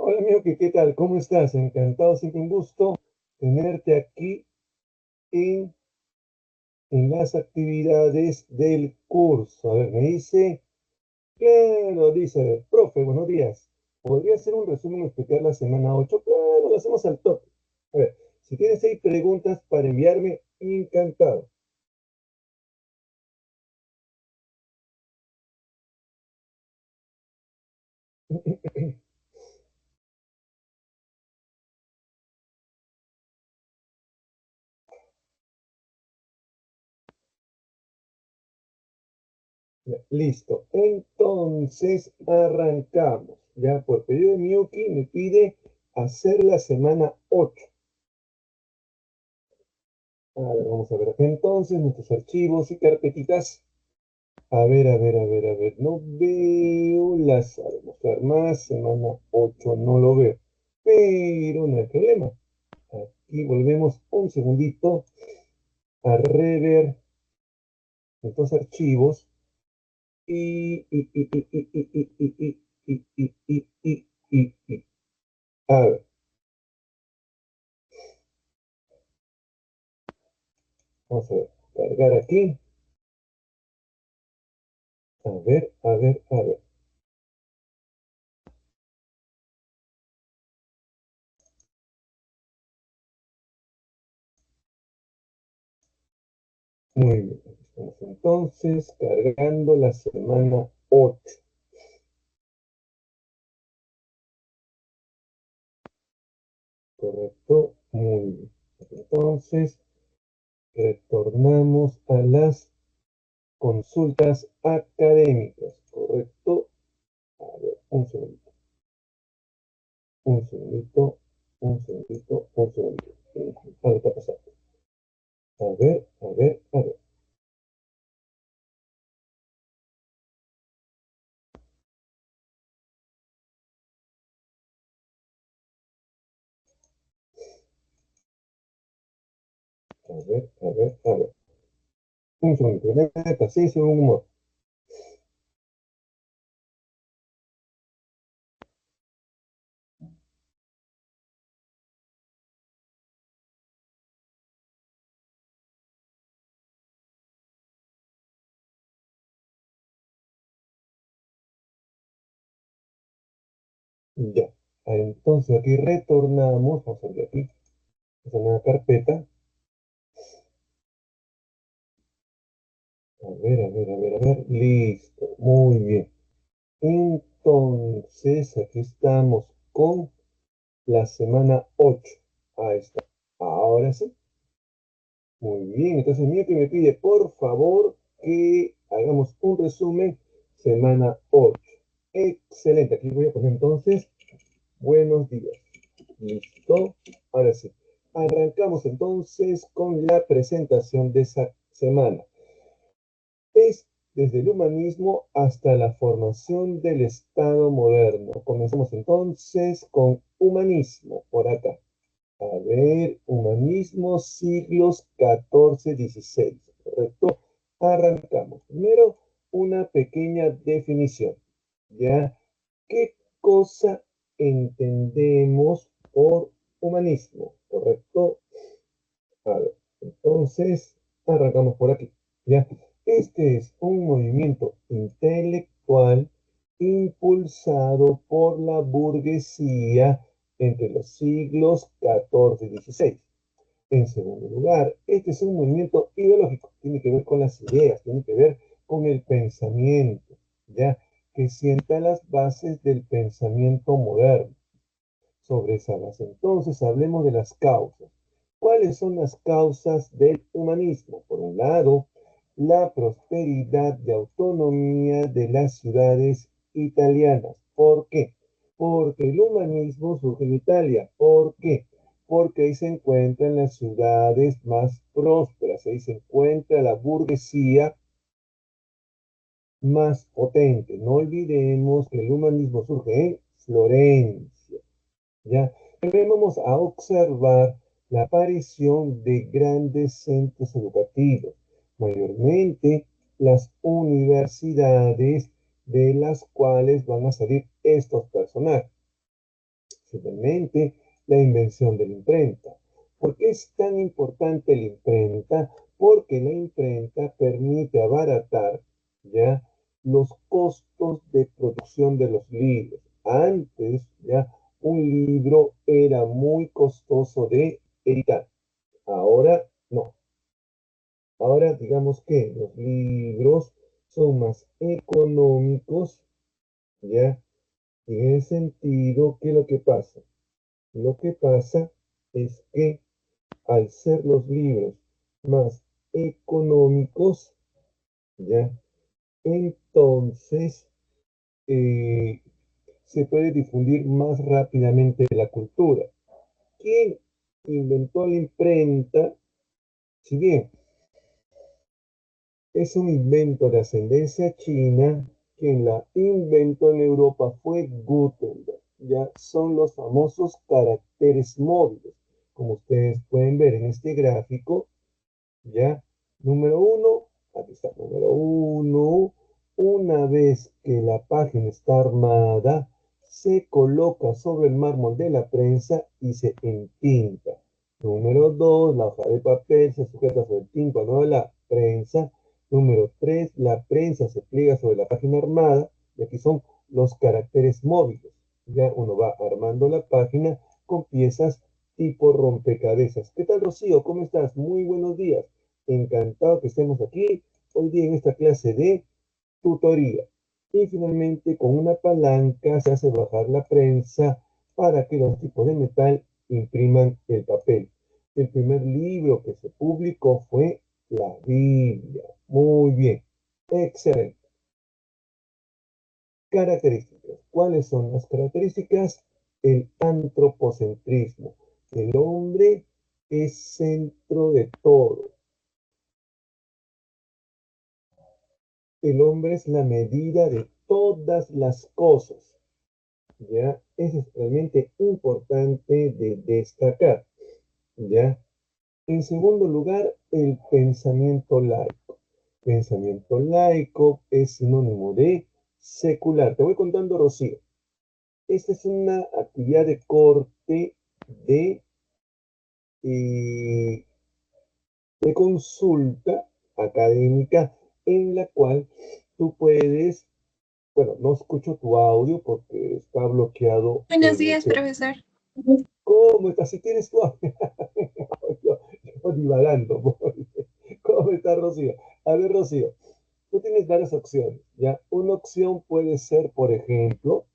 Hola, amigo, ¿qué tal? ¿Cómo estás? Encantado, siempre un gusto tenerte aquí en, en las actividades del curso. A ver, me dice, claro, dice, profe, buenos días. ¿Podría hacer un resumen o explicar la semana 8? Claro, lo hacemos al toque. A ver, si tienes ahí preguntas para enviarme, encantado. Ya, listo. Entonces, arrancamos. Ya, por pedido de Miyuki me pide hacer la semana 8. A ver, vamos a ver acá entonces nuestros archivos y carpetitas. A ver, a ver, a ver, a ver. No veo las. A ver, mostrar más. Semana 8 no lo veo. Pero no hay problema. Aquí volvemos un segundito a rever estos archivos. Y. A ver, vamos a ver. Cargar aquí. A ver, a ver, a ver. Muy bien. Estamos entonces cargando la semana 8. Correcto, muy bien. Entonces, retornamos a las consultas académicas, ¿correcto? A ver, un segundito, un segundito, un segundito, un segundito. Algo está pasando. A ver, a ver, a ver, a ver, a ver, a ver. Un segundito, neta, sí, según humor. Ya. Entonces aquí retornamos, vamos a ver aquí, esa nueva carpeta. A ver, a ver, a ver, a ver. Listo, muy bien. Entonces, aquí estamos con la semana 8. Ahí está. Ahora sí. Muy bien. Entonces, mío que me pide, por favor, que hagamos un resumen semana 8. Excelente. Aquí voy a poner entonces, buenos días. Listo. Ahora sí. Arrancamos entonces con la presentación de esa semana. Es desde el humanismo hasta la formación del Estado moderno. Comenzamos entonces con humanismo, por acá. A ver, humanismo, siglos XIV-XVI, ¿correcto? Arrancamos. Primero, una pequeña definición, ¿ya? ¿Qué cosa entendemos por humanismo? ¿Correcto? A ver, entonces, arrancamos por aquí, ¿ya? Este es un movimiento intelectual impulsado por la burguesía entre los siglos XIV y XVI. En segundo lugar, este es un movimiento ideológico, tiene que ver con las ideas, tiene que ver con el pensamiento, ¿ya? Que sienta las bases del pensamiento moderno. Sobre esa base, entonces, hablemos de las causas. ¿Cuáles son las causas del humanismo? Por un lado, la prosperidad y autonomía de las ciudades italianas. ¿Por qué? Porque el humanismo surge en Italia. ¿Por qué? Porque ahí se encuentran las ciudades más prósperas, ahí se encuentra la burguesía más potente. No olvidemos que el humanismo surge en Florencia, ¿ya? También vamos a observar la aparición de grandes centros educativos, mayormente las universidades de las cuales van a salir estos personajes. finalmente la invención de la imprenta. ¿Por qué es tan importante la imprenta? Porque la imprenta permite abaratar ya los costos de producción de los libros. Antes ya un libro era muy costoso de editar. Ahora no. Ahora digamos que los libros son más económicos, ¿ya? En el sentido que lo que pasa, es que al ser los libros más económicos, ¿ya? Entonces eh, se puede difundir más rápidamente la cultura. ¿Quién inventó la imprenta? Si bien es un invento de ascendencia china, quien la inventó en Europa fue Gutenberg. Ya son los famosos caracteres móviles. Como ustedes pueden ver en este gráfico, ya, número uno, aquí está, número uno, una vez que la página está armada, se coloca sobre el mármol de la prensa y se entinta. Número dos, la hoja de papel se sujeta sobre el tímpano de la prensa. Número tres, la prensa se pliega sobre la página armada. Y aquí son los caracteres móviles. Ya uno va armando la página con piezas tipo rompecabezas. ¿Qué tal, Rocío? ¿Cómo estás? Muy buenos días. Encantado que estemos aquí hoy día en esta clase de tutoría. Y finalmente, con una palanca se hace bajar la prensa para que los tipos de metal impriman el papel. El primer libro que se publicó fue la Biblia. Muy bien. Excelente. Características. ¿Cuáles son las características? El antropocentrismo. El hombre es centro de todo. El hombre es la medida de todas las cosas. ¿Ya? Eso es realmente importante de destacar. ¿Ya? En segundo lugar, el pensamiento laico. Pensamiento laico es sinónimo de secular. Te voy contando, Rocío. Esta es una actividad de corte de, eh, de consulta académica en la cual tú puedes, bueno, no escucho tu audio porque está bloqueado Buenos en el días, chat. profesor. ¿Cómo estás? Si tienes tu audio. Yo divagando. ¿Cómo estás, Rocío? A ver, Rocío, tú tienes varias opciones, ¿ya? Una opción puede ser, por ejemplo,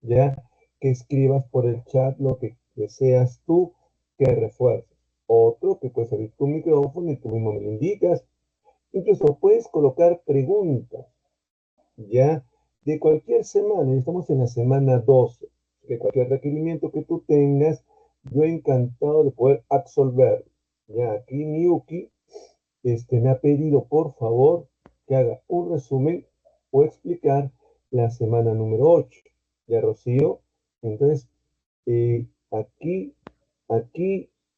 ¿ya? Que escribas por el chat lo que deseas tú que refuerces. Otro, que puedes abrir tu micrófono y tú mismo me lo indicas. Incluso puedes colocar preguntas, ¿ya? De cualquier semana, y estamos en la semana 12, de cualquier requerimiento que tú tengas, yo encantado de poder absolver. Ya aquí Miyuki me ha pedido por favor que haga un resumen o explicar la semana número 8. Ya, Rocío. Entonces, aquí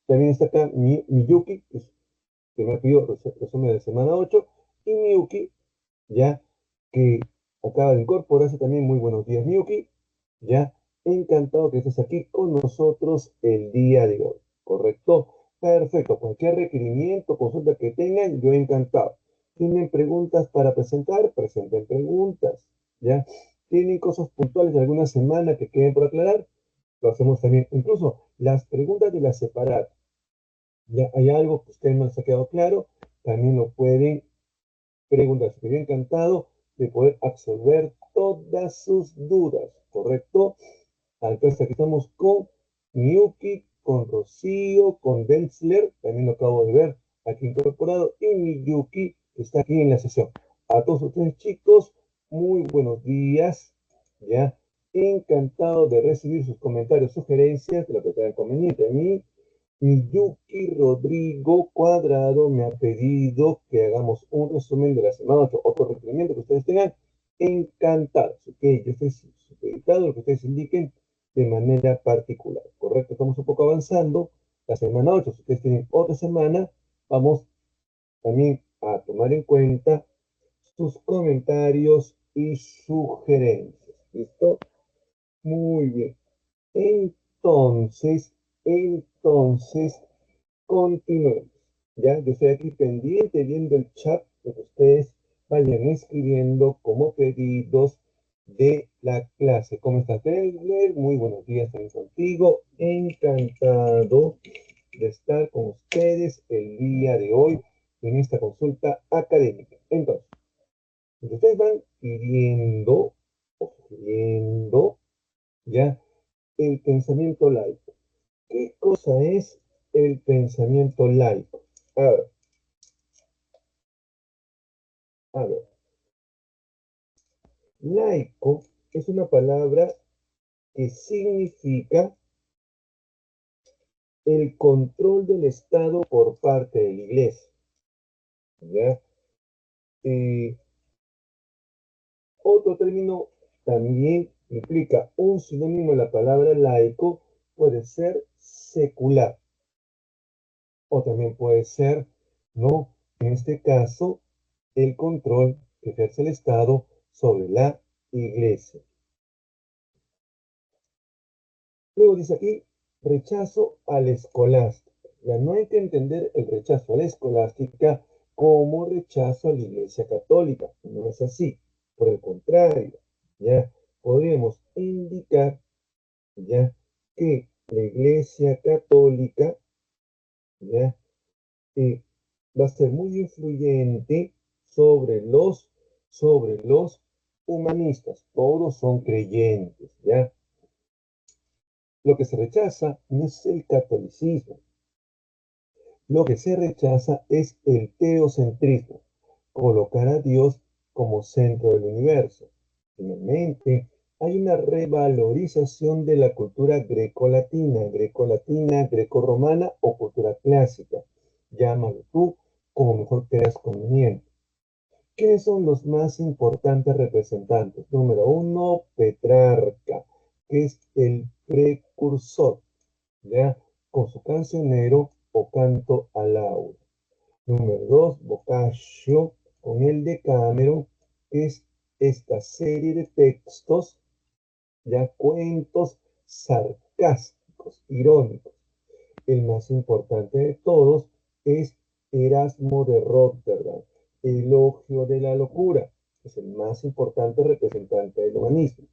también está acá Miyuki, que me ha pedido resumen de semana 8, y Miyuki, ya que acaba de incorporarse también. Muy buenos días, Miyuki. Ya, encantado que estés aquí con nosotros el día de hoy. ¿Correcto? Perfecto. Cualquier requerimiento, consulta que tengan, yo encantado. ¿Tienen preguntas para presentar? Presenten preguntas. ¿Ya? ¿Tienen cosas puntuales de alguna semana que queden por aclarar? Lo hacemos también. Incluso las preguntas de la separada. ¿Ya hay algo que a ustedes no les ha quedado claro? También lo pueden preguntas. Estoy encantado de poder absolver todas sus dudas, ¿correcto? Entonces aquí estamos con Miyuki, con Rocío, con Denzler, también lo acabo de ver aquí incorporado, y Miyuki, que está aquí en la sesión. A todos ustedes, chicos, muy buenos días, ¿ya? Encantado de recibir sus comentarios, sugerencias, de lo que tengan conveniente. A mí Miyuki Rodrigo Cuadrado me ha pedido que hagamos un resumen de la semana, otro requerimiento que ustedes tengan. Encantados, ¿ok? Yo estoy supeditado a lo que ustedes indiquen de manera particular, ¿correcto? Estamos un poco avanzando. La semana 8, si ustedes tienen otra semana, vamos también a tomar en cuenta sus comentarios y sugerencias. ¿Listo? Muy bien. entonces, continuemos. Ya, yo estoy aquí pendiente viendo el chat, lo que ustedes vayan escribiendo como pedidos de la clase. ¿Cómo estás, Taylor? Muy buenos días también contigo. Encantado de estar con ustedes el día de hoy en esta consulta académica. Entonces, ustedes van pidiendo o sugiriendo ya el pensamiento laico. ¿Qué cosa es el pensamiento laico? A ver, a ver. Laico es una palabra que significa el control del Estado por parte de la Iglesia. ¿Ya? Eh, Otro término también implica un sinónimo de la palabra laico, puede ser secular, o también puede ser, ¿no? En este caso, el control que ejerce el Estado sobre la Iglesia. Luego dice aquí, rechazo a la escolástica. Ya no hay que entender el rechazo a la escolástica como rechazo a la Iglesia Católica. No es así. Por el contrario, ya podríamos indicar ya que la Iglesia Católica ya va a ser muy influyente sobre los humanistas. Todos son creyentes, ¿ya? Lo que se rechaza no es el catolicismo. Lo que se rechaza es el teocentrismo, colocar a Dios como centro del universo. Finalmente, hay una revalorización de la cultura grecolatina, grecorromana o cultura clásica. Llámalo tú como mejor creas conveniente. ¿Quiénes son los más importantes representantes? Número uno, Petrarca, que es el precursor, ¿ya? Con su cancionero o canto al lauro. Número dos, Boccaccio, con el Decameron, que es esta serie de textos, ya cuentos sarcásticos, irónicos. El más importante de todos es Erasmo de Rotterdam, Elogio de la Locura, es el más importante representante del humanismo.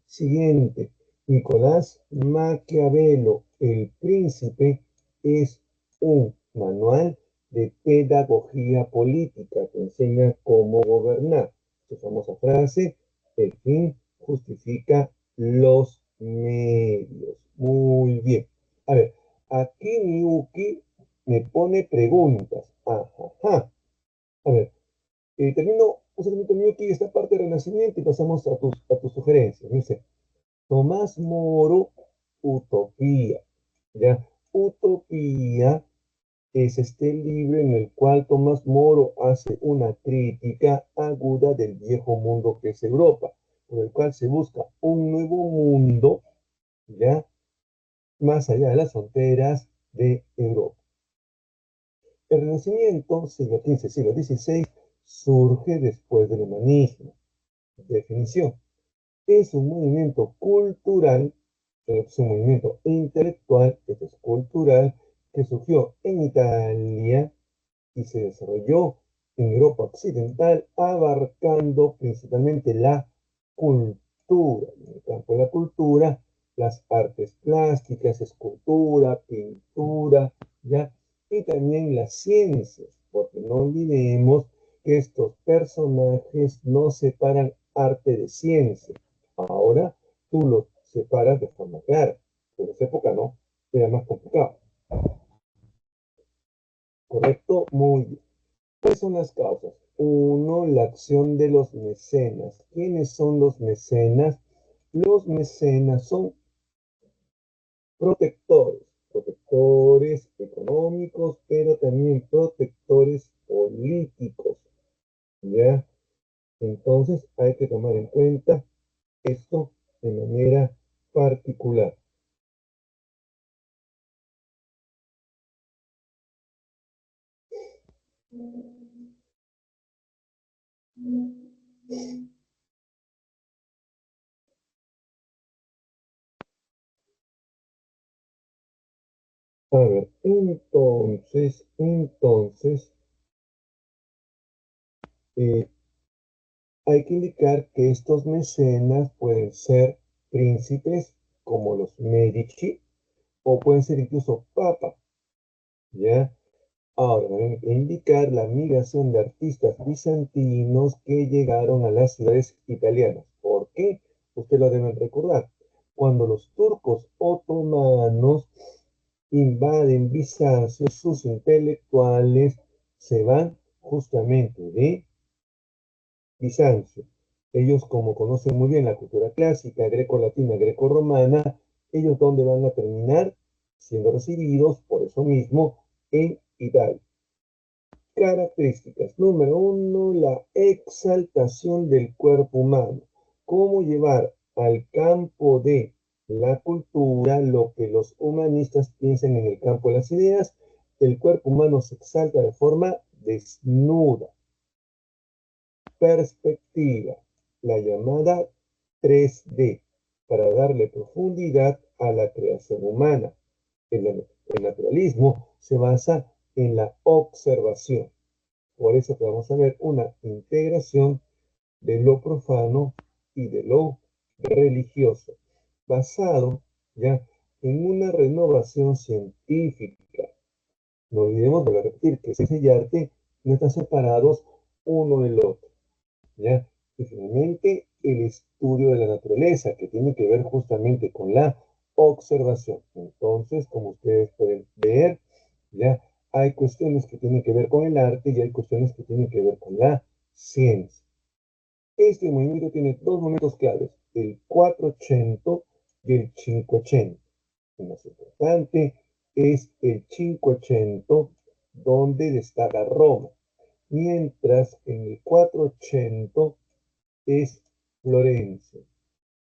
Siguiente, Nicolás Maquiavelo, El Príncipe, es un manual de pedagogía política que enseña cómo gobernar. Su famosa frase, el fin justifica los medios. Muy bien. A ver, aquí Miyuki me pone preguntas. Ajá. A ver, termino un segundito Miyuki esta parte de Renacimiento y pasamos a tus sugerencias. Dice, Tomás Moro, Utopía. ¿Ya? Utopía es este libro en el cual Tomás Moro hace una crítica aguda del viejo mundo que es Europa, por el cual se busca un nuevo mundo, ¿ya? Más allá de las fronteras de Europa. El Renacimiento, siglo XV, siglo XVI, surge después del humanismo. Definición. Es un movimiento cultural, es un movimiento intelectual, esto es cultural, que surgió en Italia y se desarrolló en Europa Occidental, abarcando principalmente la cultura. En el campo de la cultura, las artes plásticas, escultura, pintura, ¿ya? Y también las ciencias, porque no olvidemos que estos personajes no separan arte de ciencia. Ahora tú los separas de forma clara, pero en esa época no, era más complicado. ¿Correcto? Muy bien. ¿Cuáles son las causas? Uno, la acción de los mecenas. ¿Quiénes son los mecenas? Los mecenas son protectores, protectores económicos, pero también protectores políticos, ¿ya? Entonces hay que tomar en cuenta esto de manera particular. A ver, entonces, eh, hay que indicar que estos mecenas pueden ser príncipes como los Medici o pueden ser incluso papas, ¿ya? Ahora, también hay que indicar la migración de artistas bizantinos que llegaron a las ciudades italianas. ¿Por qué? Ustedes lo deben recordar. Cuando los turcos otomanos invaden Bizancio, sus intelectuales se van justamente de Bizancio. Ellos, como conocen muy bien la cultura clásica, greco-latina, greco-romana, ellos dónde van a terminar siendo recibidos, por eso mismo, en Italia. Características. Número uno, la exaltación del cuerpo humano. Cómo llevar al campo de la cultura lo que los humanistas piensan en el campo de las ideas. El cuerpo humano se exalta de forma desnuda. Perspectiva, la llamada 3D, para darle profundidad a la creación humana. El naturalismo se basa en la observación. Por eso que vamos a ver una integración de lo profano y de lo religioso, basado ya en una renovación científica. No olvidemos de repetir que ciencia y arte no están separados uno del otro, ¿ya? Y finalmente, el estudio de la naturaleza, que tiene que ver justamente con la observación. Entonces, como ustedes pueden ver, ya hay cuestiones que tienen que ver con el arte y hay cuestiones que tienen que ver con la ciencia. Este movimiento tiene dos momentos claves, el 480 y el 580. El más importante es el 580, donde destaca Roma, mientras en el 480 es Florencia.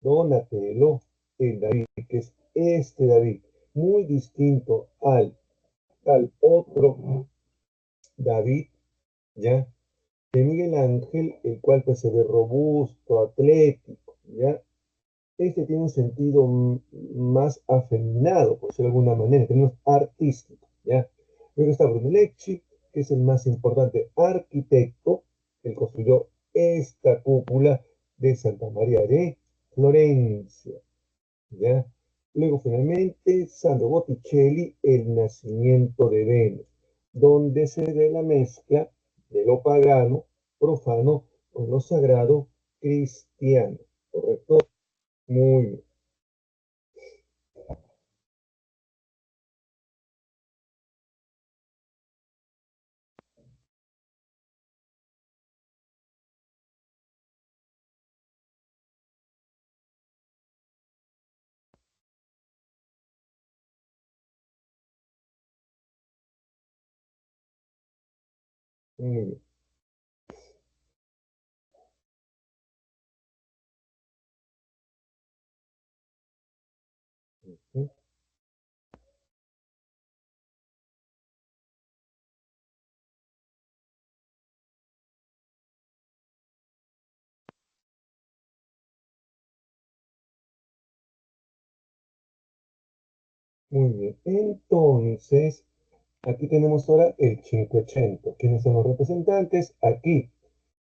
Donatello, el David, que es este David, muy distinto al otro David, ¿ya? De Miguel Ángel, el cual pues se ve robusto, atlético, ¿ya? Este tiene un sentido más afeminado, por decirlo de alguna manera, menos artístico, ¿ya? Luego está Brunelleschi, que es el más importante arquitecto, que construyó esta cúpula de Santa María de Florencia, ¿ya? Luego, finalmente, Sandro Botticelli, El nacimiento de Venus, donde se ve la mezcla de lo pagano, profano, con lo sagrado cristiano, ¿correcto? Muy bien. Muy bien. ¿Sí? Muy bien. Entonces, aquí tenemos ahora el 580. ¿Quiénes son los representantes? Aquí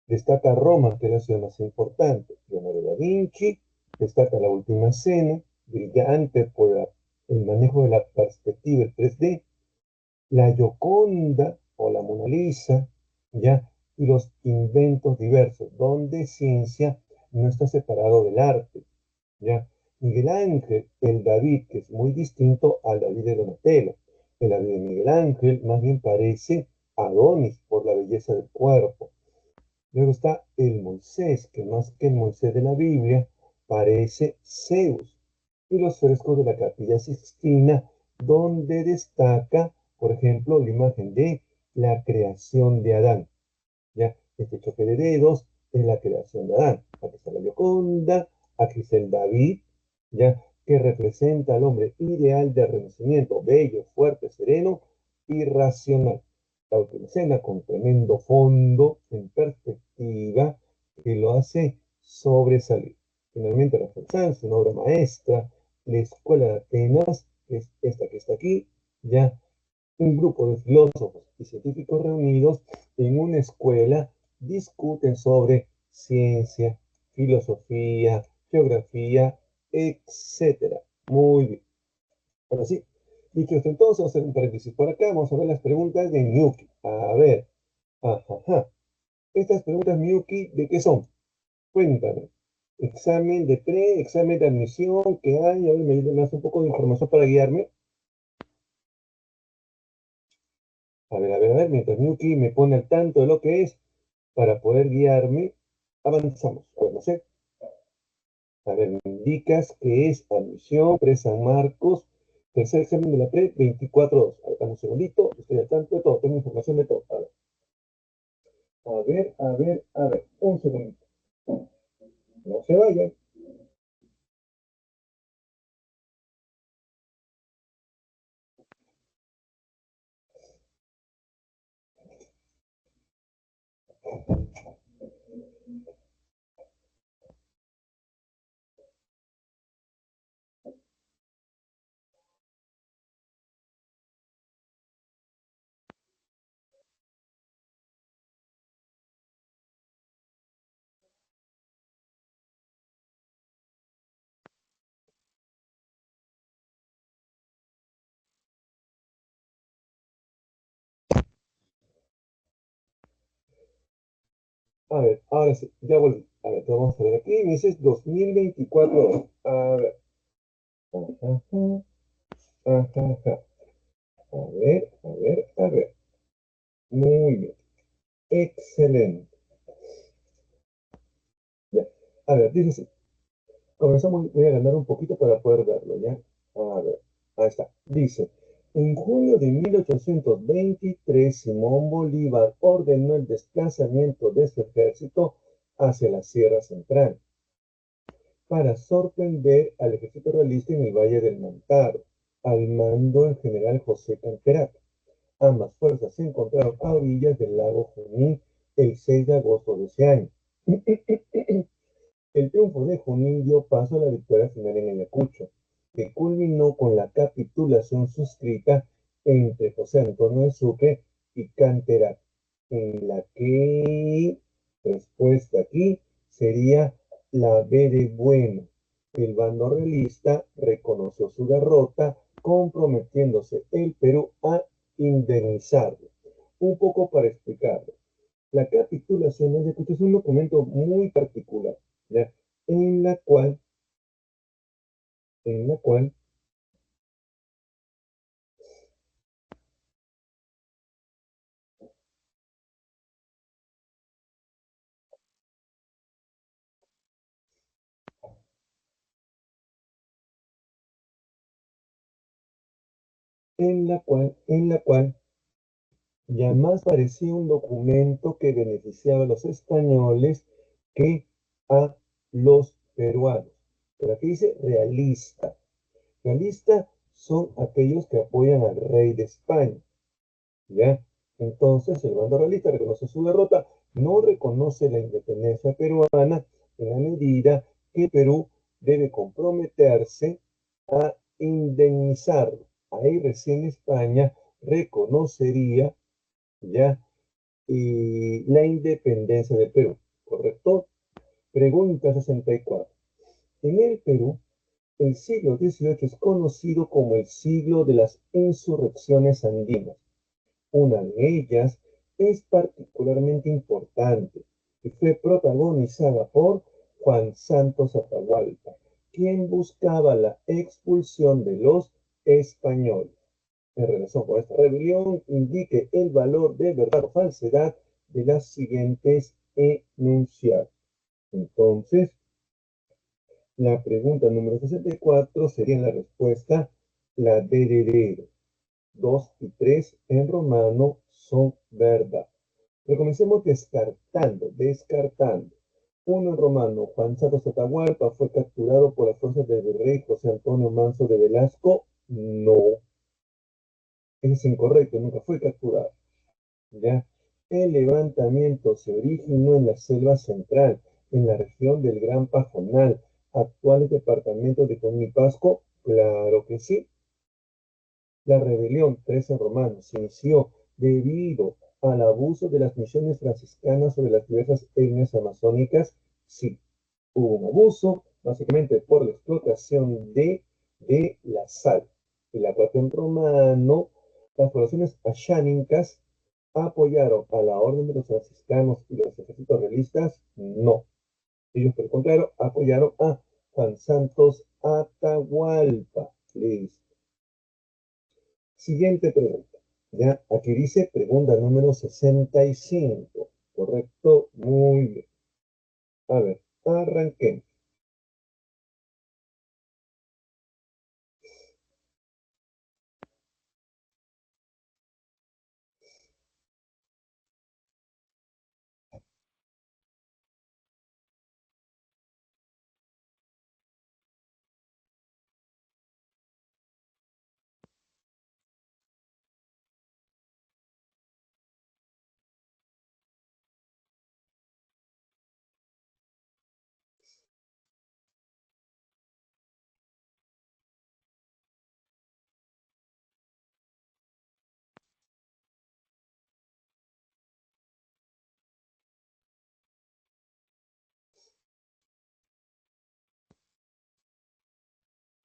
destaca Roma, que es la ciudad más importante. Leonardo da Vinci, destaca La Última Cena, brillante por el manejo de la perspectiva, el 3D. La Gioconda o la Mona Lisa, ¿ya? Y los inventos diversos, donde ciencia no está separado del arte, ¿ya? Miguel Ángel, el David, que es muy distinto al David de Donatello. El David de Miguel Ángel más bien parece Adonis por la belleza del cuerpo. Luego está el Moisés, que más que el Moisés de la Biblia, parece Zeus. Y los frescos de la Capilla Sixtina, donde destaca, por ejemplo, la imagen de la creación de Adán. ¿Ya? Este choque de dedos es la creación de Adán. Aquí está la Gioconda, aquí está el David, ¿ya? Que representa al hombre ideal de renacimiento, bello, fuerte, sereno y racional. La última escena con tremendo fondo en perspectiva que lo hace sobresalir. Finalmente, la Sanz, una obra maestra, la Escuela de Atenas, que es esta que está aquí, Ya, un grupo de filósofos y científicos reunidos en una escuela discuten sobre ciencia, filosofía, geografía, etcétera. Muy bien. Ahora sí, dicho esto entonces, vamos a hacer un paréntesis por acá, vamos a ver las preguntas de Miyuki. A ver, ajá. Estas preguntas, Miyuki, ¿de qué son? Cuéntame. Examen de examen de admisión, ¿qué hay? A ver, me das un poco de información para guiarme. A ver, mientras Miyuki me pone al tanto de lo que es, para poder guiarme, avanzamos. A ver, no sé. A ver, me indicas que es admisión, pre-San Marcos, tercer examen de la pre, 24-2. A ver, dame un segundito, estoy al tanto de todo, tengo información de todo. A ver, un segundito. No se vayan. A ver, ahora sí, ya volví. A ver, vamos a ver aquí. Me dices 2024. A ver. Ajá, ajá. A ver. Muy bien. Excelente. Ya. A ver, dice así. Comenzamos, voy a ganar un poquito para poder verlo, ¿ya? A ver, ahí está. Dice, en junio de 1823, Simón Bolívar ordenó el desplazamiento de su ejército hacia la Sierra Central para sorprender al ejército realista en el Valle del Mantaro, al mando del general José Canterac. Ambas fuerzas se encontraron a orillas del lago Junín el 6 de agosto de ese año. El triunfo de Junín dio paso a la victoria final en Ayacucho, que culminó con la capitulación suscrita entre José Antonio de Sucre y Canterac, en la que, respuesta aquí, sería la B de bueno. El bando realista reconoció su derrota, comprometiéndose el Perú a indemnizarlo. Un poco para explicarlo. La capitulación de Ayacucho es un documento muy particular, ¿ya? En la cual, en la cual, en la cual ya más parecía un documento que beneficiaba a los españoles que a los peruanos. Pero aquí dice realista. Realista son aquellos que apoyan al rey de España. ¿Ya? Entonces, el bando realista reconoce su derrota, no reconoce la independencia peruana en la medida que Perú debe comprometerse a indemnizarlo. Ahí recién España reconocería ya la independencia de Perú. ¿Correcto? Pregunta 64. En el Perú, el siglo XVIII es conocido como el siglo de las insurrecciones andinas. Una de ellas es particularmente importante y fue protagonizada por Juan Santos Atahualpa, quien buscaba la expulsión de los españoles. En relación con esta rebelión, indique el valor de verdad o falsedad de las siguientes enunciados. Entonces, la pregunta número 64 sería la respuesta la de 2 y 3 en romano son verdad. Pero comencemos descartando. Uno en romano, Juan Santos Atahualpa fue capturado por las fuerzas del virrey José Antonio Manso de Velasco. No, es incorrecto, nunca fue capturado. ¿Ya? El levantamiento se originó en la selva central, en la región del Gran Pajonal, actuales departamentos de Junín y Pasco. Claro que sí. La rebelión 13 romanos se inició debido al abuso de las misiones franciscanas sobre las diversas etnias amazónicas. Sí, hubo un abuso, básicamente por la explotación de la sal. Y la cuestión romano, las poblaciones ashánicas apoyaron a la orden de los franciscanos y los ejércitos realistas, no. Ellos, por el contrario, apoyaron a Juan Santos Atahualpa. Listo. Siguiente pregunta. Ya, aquí dice pregunta número 65. ¿Correcto? Muy bien. A ver, arranquemos.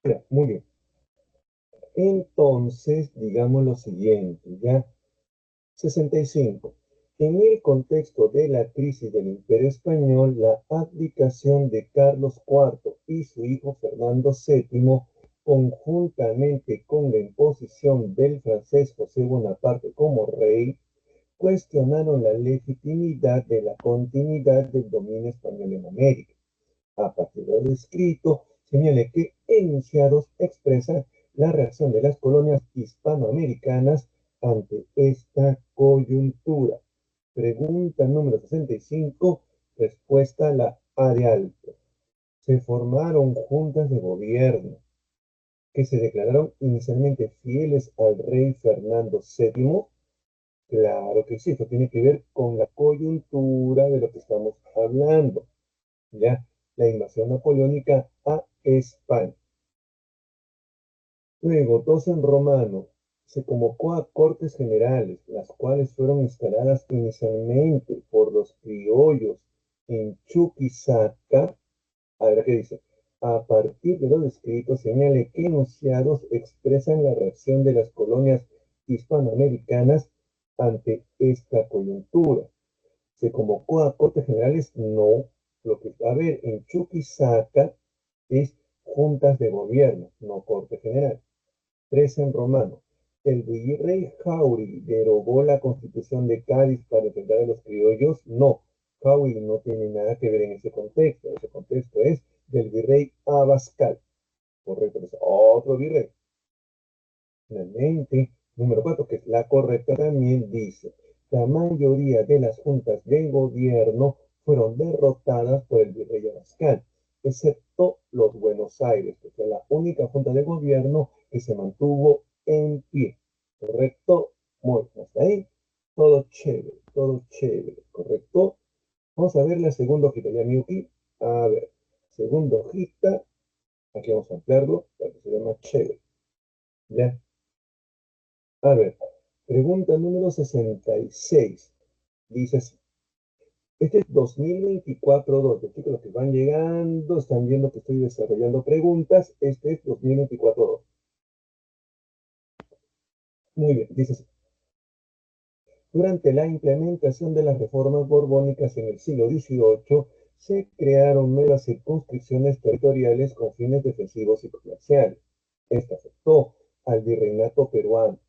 Mira, muy bien. Entonces, digamos lo siguiente, ¿ya? 65. En el contexto de la crisis del Imperio Español, la abdicación de Carlos IV y su hijo Fernando VII, conjuntamente con la imposición del francés José Bonaparte como rey, cuestionaron la legitimidad de la continuidad del dominio español en América. A partir de lo escrito, señale que enunciados expresan la reacción de las colonias hispanoamericanas ante esta coyuntura. Pregunta número 65, respuesta la A de alto. Se formaron juntas de gobierno que se declararon inicialmente fieles al rey Fernando VII. Claro que sí, esto tiene que ver con la coyuntura de lo que estamos hablando. Ya, la invasión napoleónica a España. Luego, dos en romano, se convocó a cortes generales, las cuales fueron instaladas inicialmente por los criollos en Chuquisaca. A ver qué dice. A partir de los escritos, señale que enunciados expresan la reacción de las colonias hispanoamericanas ante esta coyuntura. ¿Se convocó a cortes generales? No. Lo que va a haber en Chuquisaca es juntas de gobierno, no corte general. Tres en romano. ¿El virrey Jauregui derogó la constitución de Cádiz para defender a los criollos? No. Jauregui no tiene nada que ver en ese contexto. Ese contexto es del virrey Abascal. Correcto, es otro virrey. Finalmente, número 4, que es la correcta, también dice, la mayoría de las juntas de gobierno fueron derrotadas por el virrey Abascal, excepto los Buenos Aires, que fue la única junta de gobierno que se mantuvo en pie. ¿Correcto? Muy bien, hasta ahí. Todo chévere, ¿correcto? Vamos a ver la segunda hojita, ya Miyuki. A ver, segunda hojita, aquí vamos a ampliarlo para que se vea más chévere. ¿Ya? A ver, pregunta número 66. Dice así. Este es 2024-2. Los chicos, los que van llegando, están viendo que estoy desarrollando preguntas. Este es 2024-2. Muy bien, dice así. Durante la implementación de las reformas borbónicas en el siglo XVIII, se crearon nuevas circunscripciones territoriales con fines defensivos y comerciales. Esto afectó al virreinato peruano,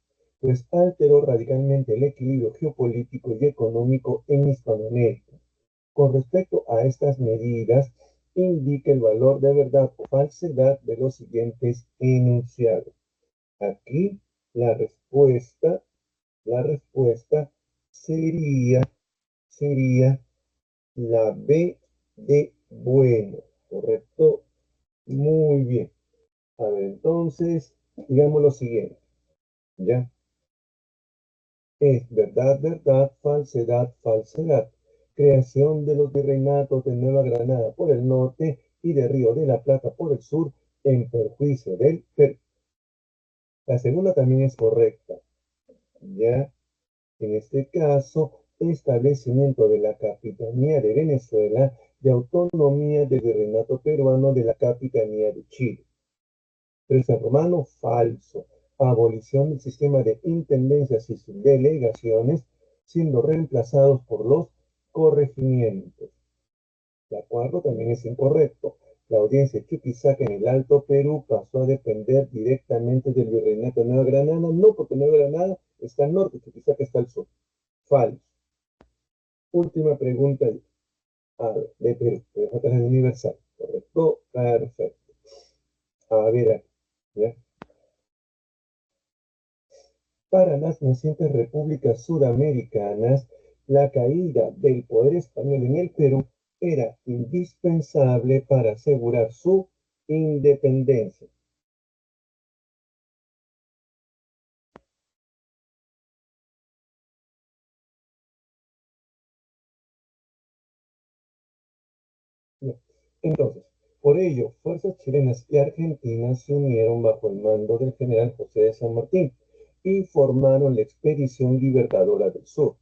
pues alteró radicalmente el equilibrio geopolítico y económico en Hispanoamérica. Con respecto a estas medidas, indica el valor de verdad o falsedad de los siguientes enunciados. Aquí la respuesta la respuesta sería, sería la B de bueno, ¿correcto? Muy bien. A ver, entonces, digamos lo siguiente, ¿ya? Es verdad, verdad, falsedad, falsedad. Creación de los virreinatos de Nueva Granada por el norte y de Río de la Plata por el sur en perjuicio del Perú. La segunda también es correcta, ¿ya? En este caso, establecimiento de la Capitanía de Venezuela y autonomía del Virreinato Peruano de la Capitanía de Chile. Pero San Romano, falso. Abolición del sistema de intendencias y subdelegaciones, siendo reemplazados por los corregimientos. De acuerdo, también es incorrecto. La audiencia de Chuquisaca en el Alto Perú pasó a depender directamente del Virreinato de Nueva Granada, no porque Nueva Granada está al norte, Chuquisaca está al sur. Falso. Última pregunta de Perú, de Universal. ¿Correcto? Perfecto. A ver, ¿ya? Para las nacientes repúblicas sudamericanas, la caída del poder español en el Perú era indispensable para asegurar su independencia. Entonces, por ello, fuerzas chilenas y argentinas se unieron bajo el mando del general José de San Martín y formaron la Expedición Libertadora del Sur.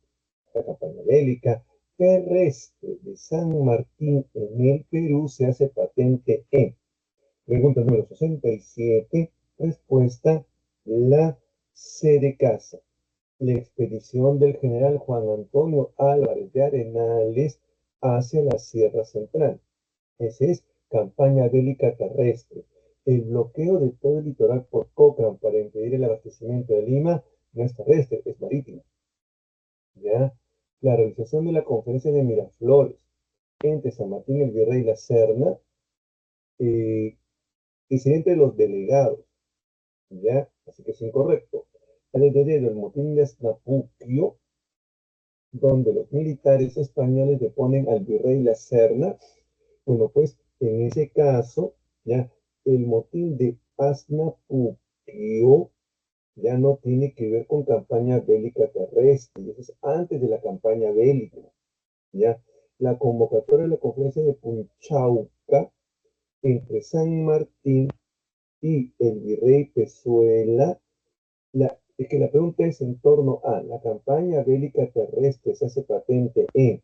La campaña bélica terrestre de San Martín en el Perú se hace patente en pregunta número 67, respuesta, la C de casa. La expedición del general Juan Antonio Álvarez de Arenales hacia la Sierra Central. Ese es campaña bélica terrestre. El bloqueo de todo el litoral por Cochrane para impedir el abastecimiento de Lima no es terrestre, es marítimo. ¿Ya? La realización de la conferencia de Miraflores entre San Martín el Virrey y la Serna, eh, incidente de los delegados, ¿ya? Así que es incorrecto. El dedo, el motín de Snapuquio, donde los militares españoles deponen al virrey La Serna. Bueno, pues en ese caso, ya el motín de Asnapuquio ya no tiene que ver con campaña bélica terrestre, y eso es antes de la campaña bélica, ya. La convocatoria de la conferencia de Punchauca entre San Martín y el virrey Pezuela, es que la pregunta es en torno a la campaña bélica terrestre se hace patente en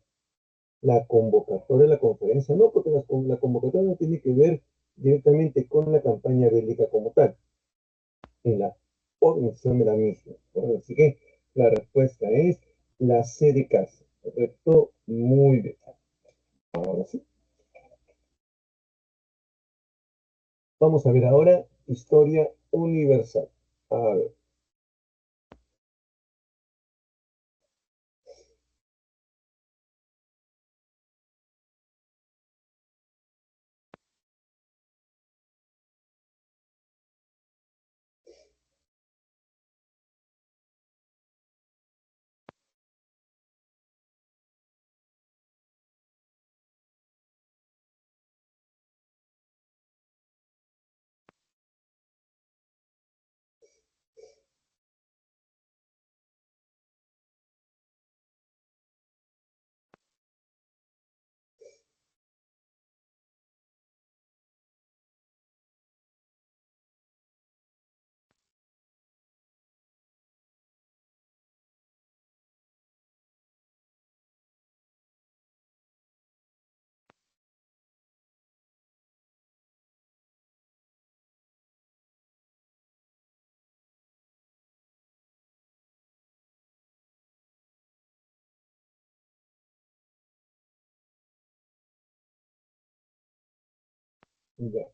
la convocatoria de la conferencia, no, porque la convocatoria no tiene que ver directamente con la campaña bélica como tal, en la organización de la misma. Bueno, así que la respuesta es la C de casa, ¿correcto? Muy bien. Ahora sí. Vamos a ver ahora historia universal. A ver. Ya.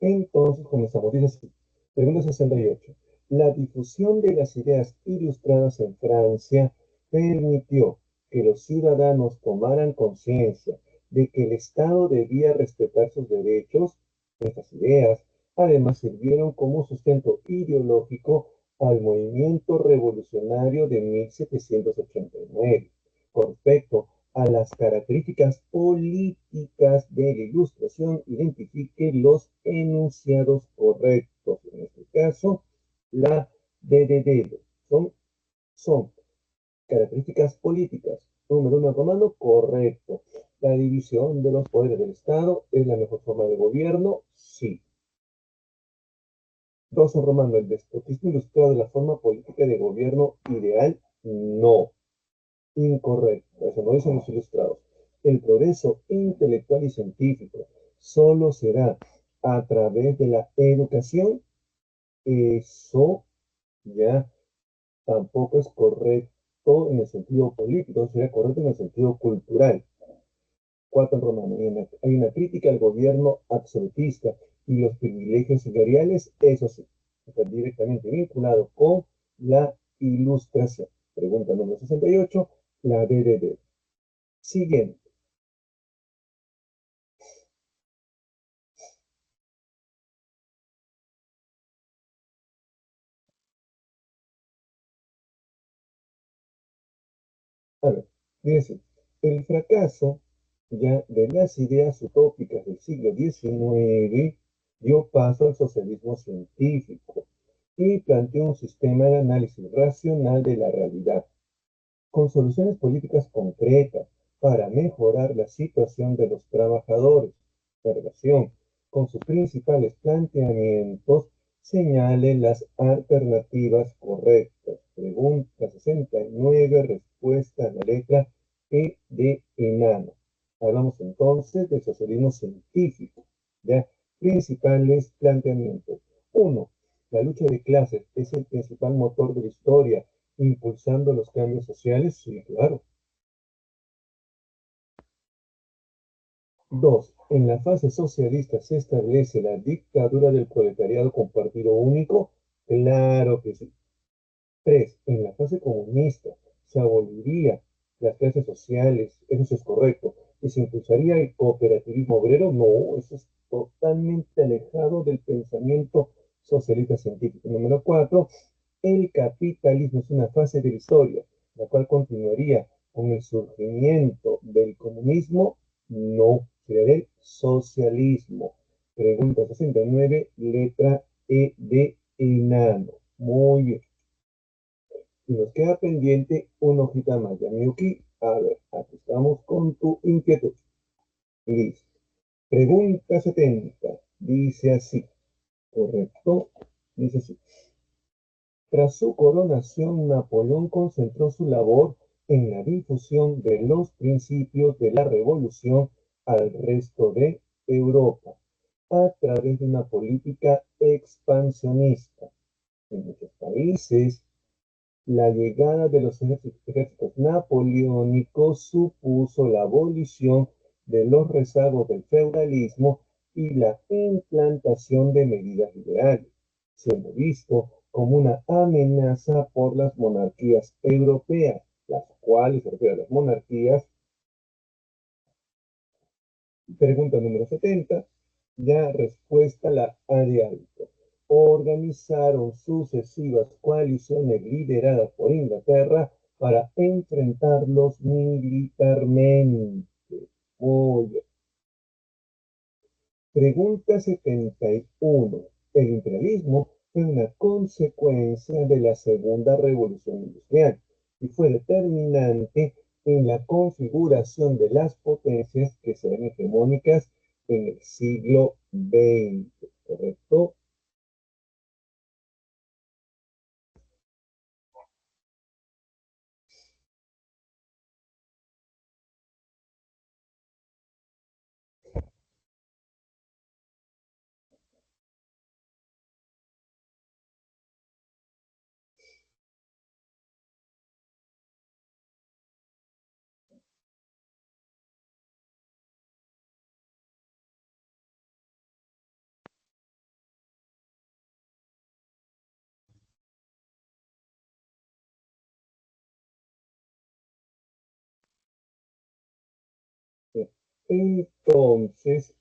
Entonces comenzamos. Dice así. Pregunta 68. La difusión de las ideas ilustradas en Francia permitió que los ciudadanos tomaran conciencia de que el Estado debía respetar sus derechos. Estas ideas además sirvieron como sustento ideológico al movimiento revolucionario de 1789. Con respecto a las características políticas de la ilustración, identifique los enunciados correctos. En este caso, la D de dedo. Son características políticas. Número uno romano, correcto. La división de los poderes del Estado es la mejor forma de gobierno, sí. 2 en romano, el despotismo ilustrado de la forma política de gobierno ideal, no. Incorrecto, eso no dicen los ilustrados. El progreso intelectual y científico solo será a través de la educación. Eso ya tampoco es correcto en el sentido político, sería correcto en el sentido cultural. 4 en romano. Hay una crítica al gobierno absolutista y los privilegios señoriales, eso sí, está directamente vinculado con la ilustración. Pregunta número 68, la D de D. Siguiente. A ver, dice, el fracaso ya de las ideas utópicas del siglo XIX dio paso al socialismo científico y planteó un sistema de análisis racional de la realidad, con soluciones políticas concretas para mejorar la situación de los trabajadores. En relación con sus principales planteamientos, señale las alternativas correctas. Pregunta 69, respuesta a la letra E de enano. Hablamos entonces del socialismo científico. ¿Ya? Principales planteamientos. Uno, la lucha de clases es el principal motor de la historia impulsando los cambios sociales, sí, claro. 2. En la fase socialista se establece la dictadura del proletariado con partido único, claro que sí. 3. En la fase comunista se aboliría las clases sociales, eso sí es correcto, y se impulsaría el cooperativismo obrero, no, eso es totalmente alejado del pensamiento socialista científico. Número 4. El capitalismo es una fase de la historia, la cual continuaría con el surgimiento del comunismo, no, sería del socialismo. Pregunta 69, letra E de enano. Muy bien. Y nos queda pendiente una hojita más. Ya, Miyuki, a ver, aquí estamos con tu inquietud. Listo. Pregunta 70. Dice así, ¿correcto? Dice así. Tras su coronación, Napoleón concentró su labor en la difusión de los principios de la revolución al resto de Europa, a través de una política expansionista. En muchos países, la llegada de los ejércitos napoleónicos supuso la abolición de los rezagos del feudalismo y la implantación de medidas liberales, siendo visto como una amenaza por las monarquías europeas, las cuales, se refiere a las monarquías. Pregunta número 70. Ya respuesta la A de alto. Organizaron sucesivas coaliciones lideradas por Inglaterra para enfrentarlos militarmente. Muy bien. Pregunta 71. El imperialismo fue una consecuencia de la segunda revolución industrial y fue determinante en la configuración de las potencias que serán hegemónicas en el siglo XX. ¿Correcto? Entonces,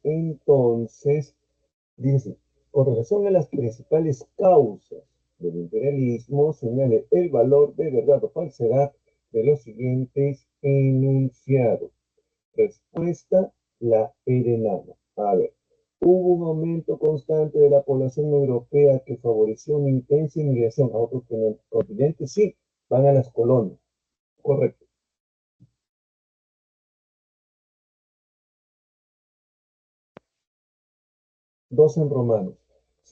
dice, con relación a las principales causas del imperialismo, señale el valor de verdad o falsedad de los siguientes enunciados. Respuesta, la Erenana. A ver, hubo un aumento constante de la población europea que favoreció una intensa inmigración a otros continentes. Sí, van a las colonias. Correcto. 2 en romanos.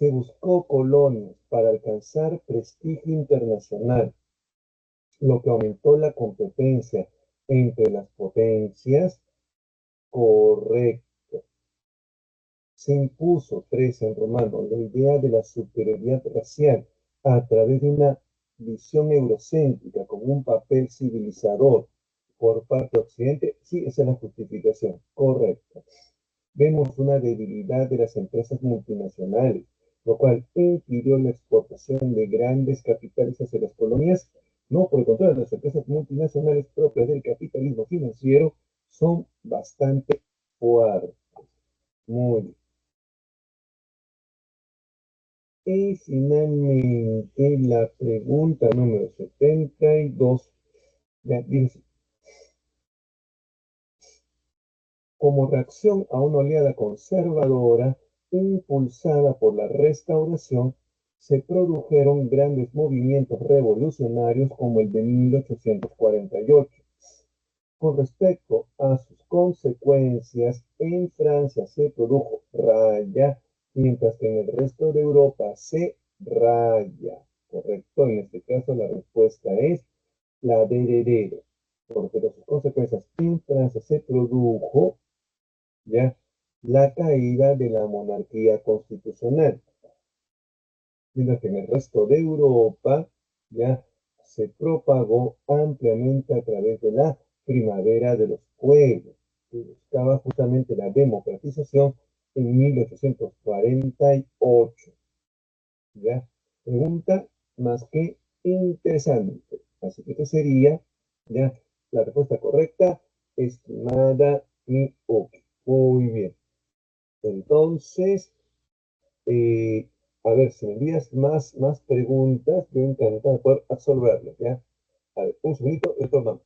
Se buscó colonias para alcanzar prestigio internacional, lo que aumentó la competencia entre las potencias. Correcto. Se impuso, 13 en romano, la idea de la superioridad racial a través de una visión eurocéntrica como un papel civilizador por parte de Occidente. Sí, esa es la justificación. Correcto. Vemos una debilidad de las empresas multinacionales, lo cual impidió la exportación de grandes capitales hacia las colonias. No, por el contrario, las empresas multinacionales propias del capitalismo financiero son bastante fuertes. Muy bien. Y finalmente la pregunta número 72. Ya dice, como reacción a una oleada conservadora impulsada por la Restauración, se produjeron grandes movimientos revolucionarios como el de 1848. Con respecto a sus consecuencias, en Francia se produjo raya, mientras que en el resto de Europa se raya. ¿Correcto? En este caso la respuesta es la de heredero, porque de sus consecuencias en Francia se produjo ya la caída de la monarquía constitucional, mientras que en el resto de Europa ya se propagó ampliamente a través de la primavera de los pueblos, que buscaba justamente la democratización en 1848. ¿Ya? Pregunta más que interesante. Así que esta sería ya la respuesta correcta, estimada Miyuki. Muy bien. Entonces, eh, a ver, si me envías más preguntas, yo encantado de poder absolverlas, ¿ya? A ver, un segundito, esto vamos.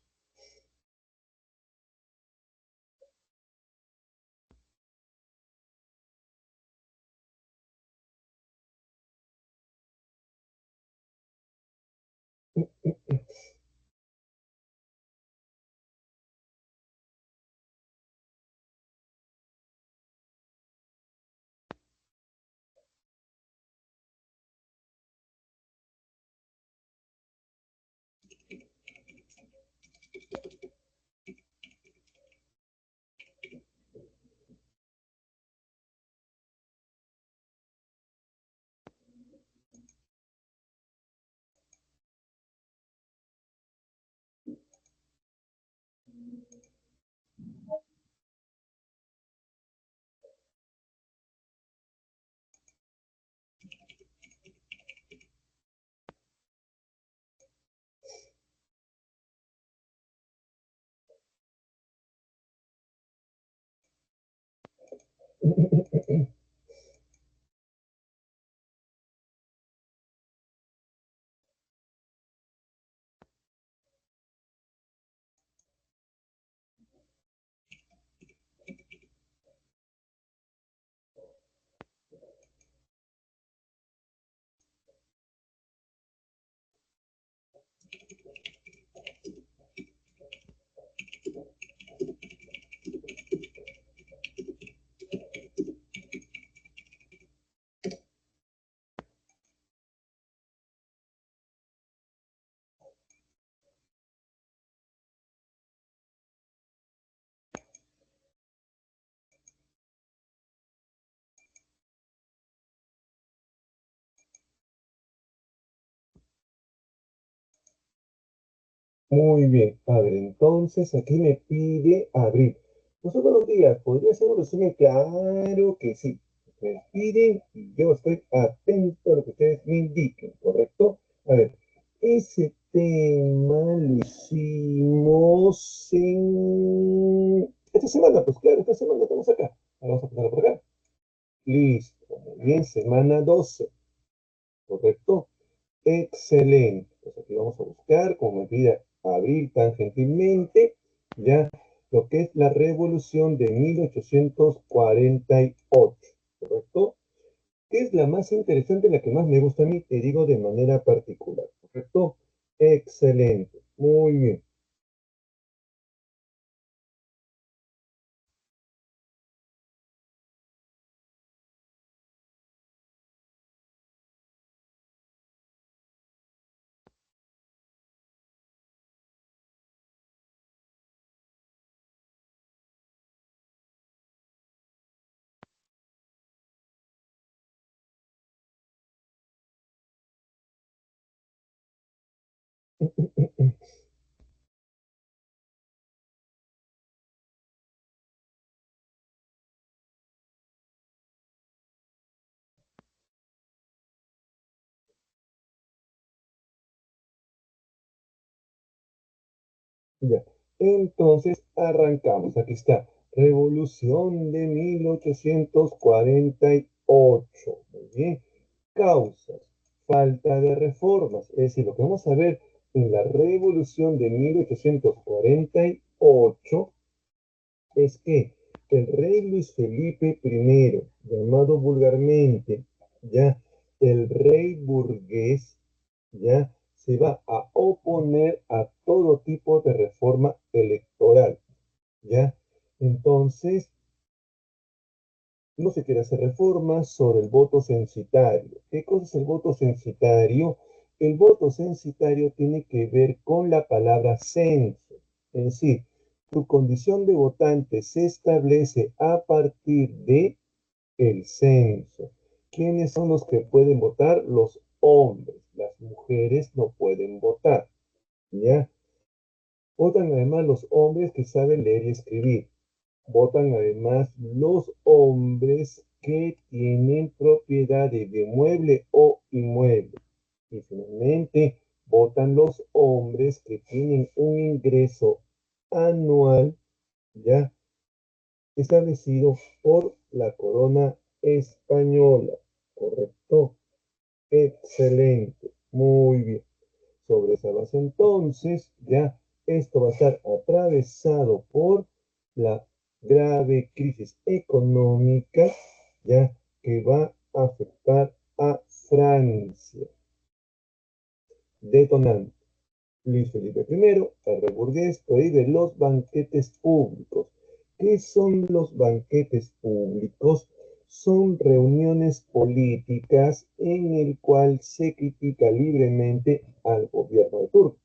Muy bien, a ver, entonces aquí me pide abrir. Pues buenos días, ¿podría ser un resumen? Claro que sí. Ustedes piden y yo estoy atento a lo que ustedes me indiquen, ¿correcto? A ver, ese tema lo hicimos esta semana, pues claro, esta semana estamos acá. Vamos a ponerlo por acá. Listo, muy bien, semana 12, ¿correcto? Excelente. Pues aquí vamos a buscar, como me pide Abril tan gentilmente, ya lo que es la revolución de 1848, ¿correcto? Que es la más interesante, la que más me gusta a mí, te digo de manera particular, ¿correcto? Excelente. Muy bien. Ya. Entonces arrancamos. Aquí está. Revolución de 1848. Muy bien. Causas. Falta de reformas. Es decir, lo que vamos a ver en la revolución de 1848 es que el rey Luis Felipe I, llamado vulgarmente ya el rey burgués, ya se va a oponer a todo tipo de reforma electoral, ya. Entonces, no se quiere hacer reformas sobre el voto censitario. ¿Qué cosa es el voto censitario? El voto censitario tiene que ver con la palabra censo, es decir, tu condición de votante se establece a partir de el censo. ¿Quiénes son los que pueden votar? Los hombres. Las mujeres no pueden votar, ¿ya? Votan además los hombres que saben leer y escribir. Votan además los hombres que tienen propiedades de mueble o inmueble. Y finalmente, votan los hombres que tienen un ingreso anual ya establecido por la corona española. ¿Correcto? Excelente. Muy bien. Sobre esa base entonces, ya esto va a estar atravesado por la grave crisis económica, ya que va a afectar a Francia. Detonante. Luis Felipe I, el rey burgués, prohíbe los banquetes públicos. ¿Qué son los banquetes públicos? Son reuniones políticas en el cual se critica libremente al gobierno de turno.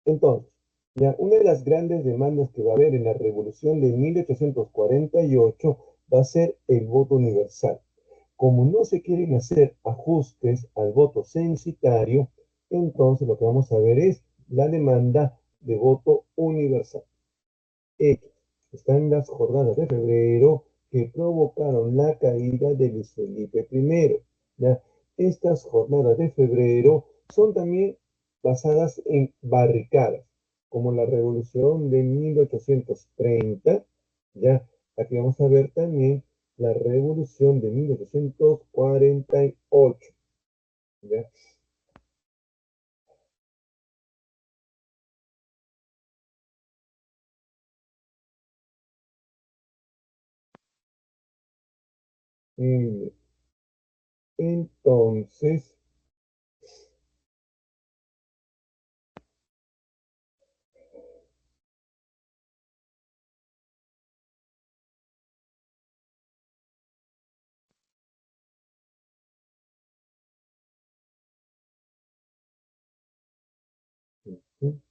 Entonces, ya una de las grandes demandas que va a haber en la revolución de 1848 va a ser el voto universal. Como no se quieren hacer ajustes al voto censitario, entonces lo que vamos a ver es la demanda de voto universal. Hechos. Están las jornadas de febrero que provocaron la caída de Luis Felipe I. ¿Ya? Estas jornadas de febrero son también basadas en barricadas, como la revolución de 1830. ¿Ya? Aquí vamos a ver también la revolución de 1848. ¿Ya? Mm, Entonces, ¿sí?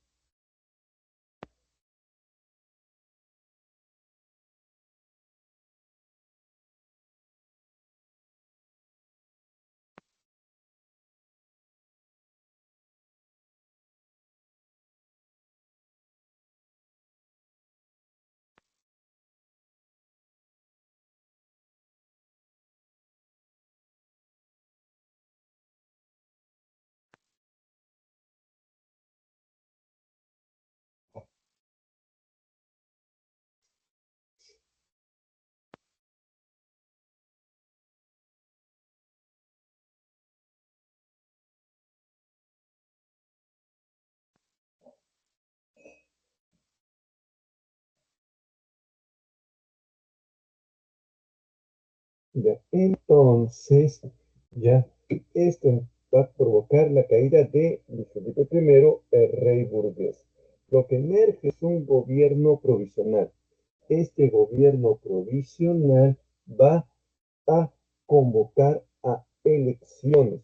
Ya, entonces, ya, esto va a provocar la caída de Luis Felipe I, el rey burgués. Lo que emerge es un gobierno provisional. Este gobierno provisional va a convocar a elecciones,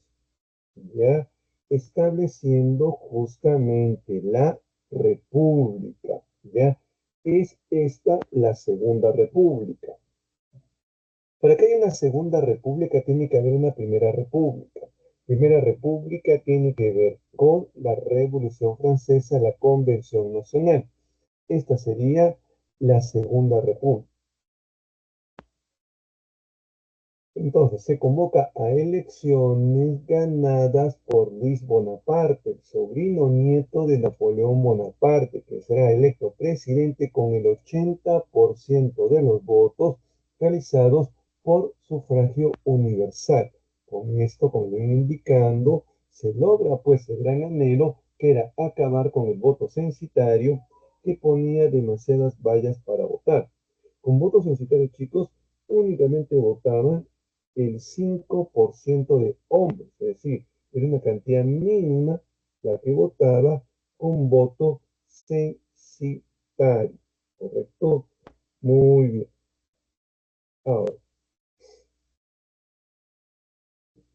ya, estableciendo justamente la república, ya. Es esta la segunda república. Para que haya una segunda república tiene que haber una primera república. Primera república tiene que ver con la Revolución Francesa, la Convención Nacional. Esta sería la segunda república. Entonces, se convoca a elecciones ganadas por Luis Bonaparte, el sobrino nieto de Napoleón Bonaparte, que será electo presidente con el 80% de los votos realizados por sufragio universal. Con esto, como ven indicando, se logra pues el gran anhelo que era acabar con el voto censitario que ponía demasiadas vallas para votar. Con voto censitario, chicos, únicamente votaban el 5% de hombres, es decir, era una cantidad mínima la que votaba con voto censitario, ¿correcto? Muy bien. Ahora,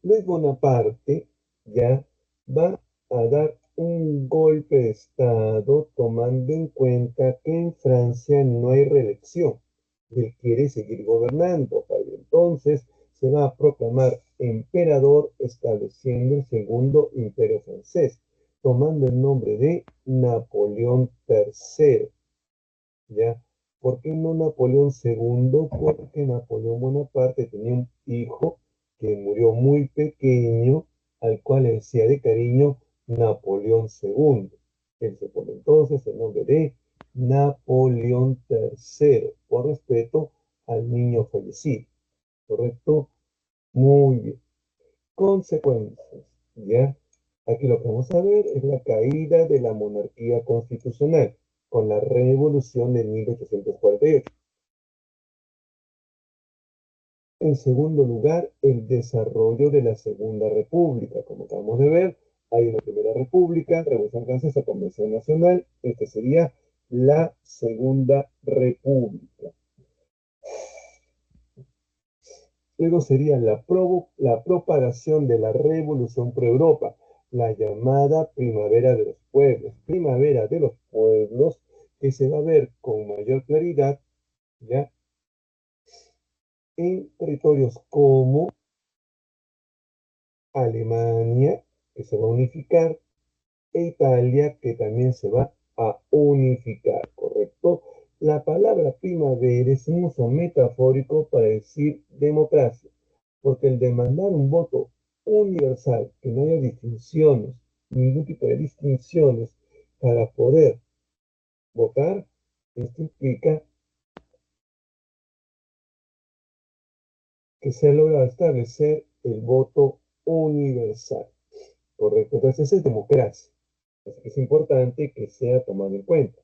Luis Bonaparte ya va a dar un golpe de Estado tomando en cuenta que en Francia no hay reelección. Él quiere seguir gobernando. Para entonces se va a proclamar emperador estableciendo el segundo imperio francés, tomando el nombre de Napoleón III. ¿Ya? ¿Por qué no Napoleón II? Porque Napoleón Bonaparte tenía un hijo que murió muy pequeño, al cual le decía de cariño Napoleón II. Él se pone entonces el nombre de Napoleón III, por respeto al niño fallecido. ¿Correcto? Muy bien. Consecuencias. ¿Ya? Aquí lo que vamos a ver es la caída de la monarquía constitucional con la revolución de 1848. En segundo lugar, el desarrollo de la Segunda República. Como acabamos de ver, hay una Primera República, Revolución Francesa, Convención Nacional. Esta sería la Segunda República. Luego sería la propagación de la revolución por Europa, la llamada Primavera de los Pueblos. Primavera de los Pueblos que se va a ver con mayor claridad, ¿ya?, en territorios como Alemania, que se va a unificar, e Italia, que también se va a unificar, ¿correcto? La palabra primavera es un uso metafórico para decir democracia, porque el demandar un voto universal, que no haya distinciones, ningún tipo de distinciones para poder votar, esto implica que se logra establecer el voto universal, ¿correcto? Entonces es democracia. Así que es importante que sea tomado en cuenta.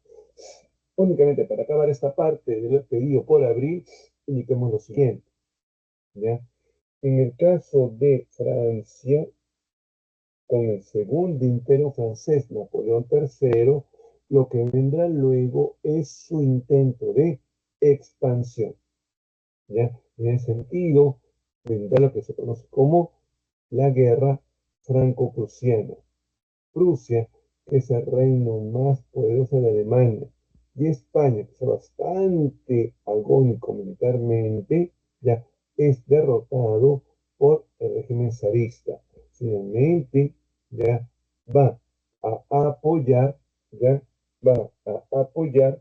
Únicamente para acabar esta parte del pedido por abril, indiquemos lo siguiente, ¿ya? En el caso de Francia, con el segundo imperio francés, Napoleón III, lo que vendrá luego es su intento de expansión, ¿ya? En ese sentido, vendrá lo que se conoce como la guerra franco-prusiana. Prusia, que es el reino más poderoso de Alemania, y España, que es bastante agónico militarmente, ya es derrotado por el régimen zarista. Finalmente, ya va a apoyar, ya va a apoyar,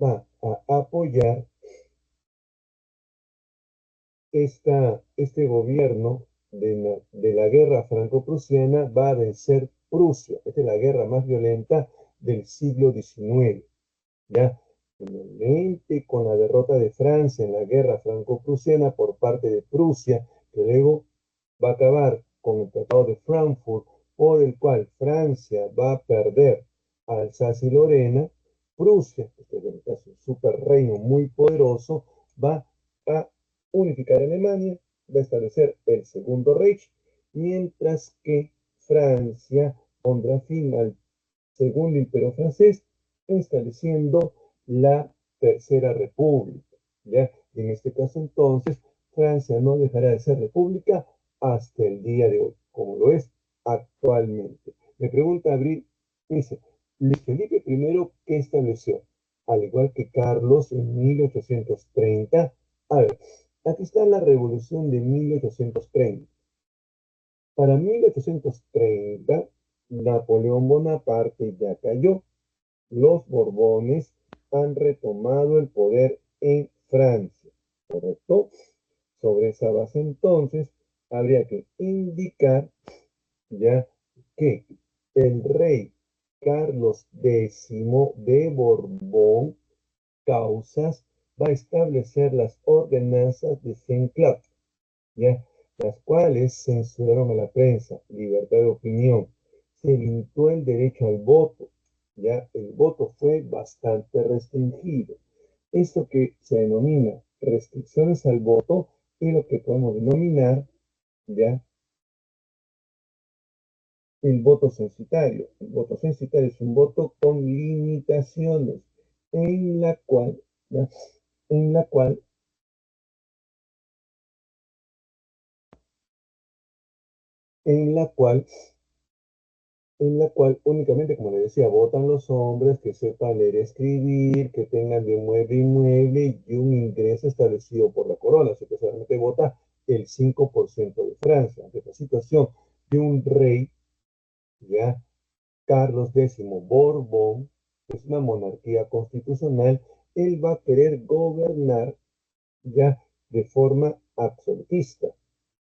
va a apoyar este gobierno de la guerra franco-prusiana va a vencer Prusia. Esta es la guerra más violenta del siglo XIX. ¿Ya? Finalmente, con la derrota de Francia en la guerra franco-prusiana por parte de Prusia, que luego va a acabar con el Tratado de Frankfurt, por el cual Francia va a perder a Alsacia y Lorena, Prusia, que es en este caso un super reino muy poderoso, va a unificar Alemania, va a establecer el Segundo Reich, mientras que Francia pondrá fin al Segundo Imperio Francés, estableciendo la Tercera República, ¿ya? Y en este caso entonces, Francia no dejará de ser república hasta el día de hoy, como lo es actualmente. Me pregunta Abril, dice, Luis Felipe I, ¿qué estableció? Al igual que Carlos en 1830. A ver, aquí está la revolución de 1830. Para 1830, Napoleón Bonaparte ya cayó. Los Borbones han retomado el poder en Francia, ¿correcto? Sobre esa base entonces habría que indicar ya que el rey Carlos X de Borbón Causas va a establecer las ordenanzas de Saint-Cloud, ¿ya? Las cuales censuraron a la prensa, libertad de opinión, se limitó el derecho al voto, ¿ya? El voto fue bastante restringido. Esto que se denomina restricciones al voto es lo que podemos denominar, ¿ya? El voto censitario. El voto censitario es un voto con limitaciones en la cual, ¿ya? En la cual, en la cual únicamente, como le decía, votan los hombres que sepan leer y escribir, que tengan de inmueble y un ingreso establecido por la corona, así que solamente vota el 5% de Francia. Ante esta situación de un rey, ya Carlos X Borbón, que es una monarquía constitucional, él va a querer gobernar ya de forma absolutista.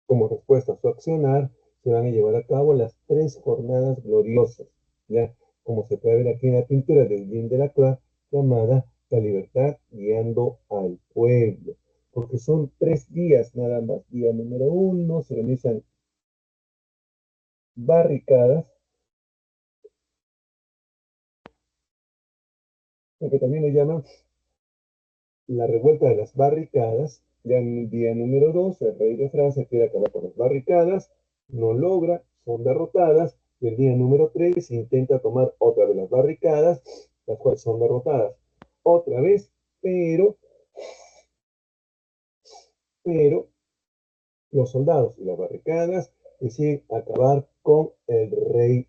Como respuesta a su accionar, se van a llevar a cabo las tres jornadas gloriosas, ¿ya? Como se puede ver aquí en la pintura de Eugene Delacroix, llamada La libertad guiando al pueblo. Porque son 3 días nada más. Día número 1, se realizan barricadas, lo que también le llaman la revuelta de las barricadas. Ya en el día número 2, el rey de Francia quiere acabar con las barricadas, no logra, son derrotadas. Y el día número 3 intenta tomar otra vez las barricadas, las cuales son derrotadas otra vez, pero los soldados y las barricadas deciden acabar con el rey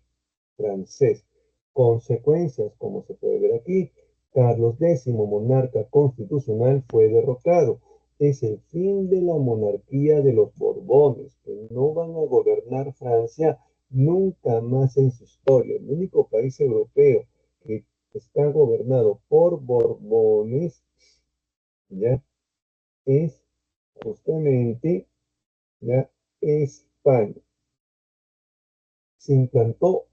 francés. Consecuencias, como se puede ver aquí, Carlos X, monarca constitucional, fue derrocado. Es el fin de la monarquía de los Borbones, que no van a gobernar Francia nunca más en su historia. El único país europeo que está gobernado por Borbones, ya, es justamente, ya, España. Se implantó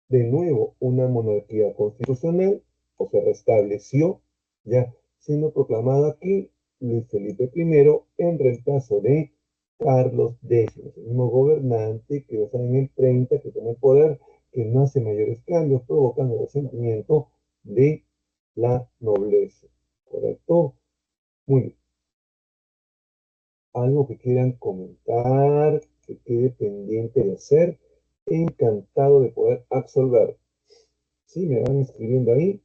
de nuevo una monarquía constitucional, o se restableció, ya siendo proclamada aquí Luis Felipe I en reemplazo de Carlos X, el mismo gobernante que va a estar en el 30, que toma el poder, que no hace mayores cambios, provocando el resentimiento de la nobleza. ¿Correcto? Muy bien. Algo que quieran comentar, que quede pendiente de hacer. Encantado de poder absolver. Sí, me van escribiendo ahí,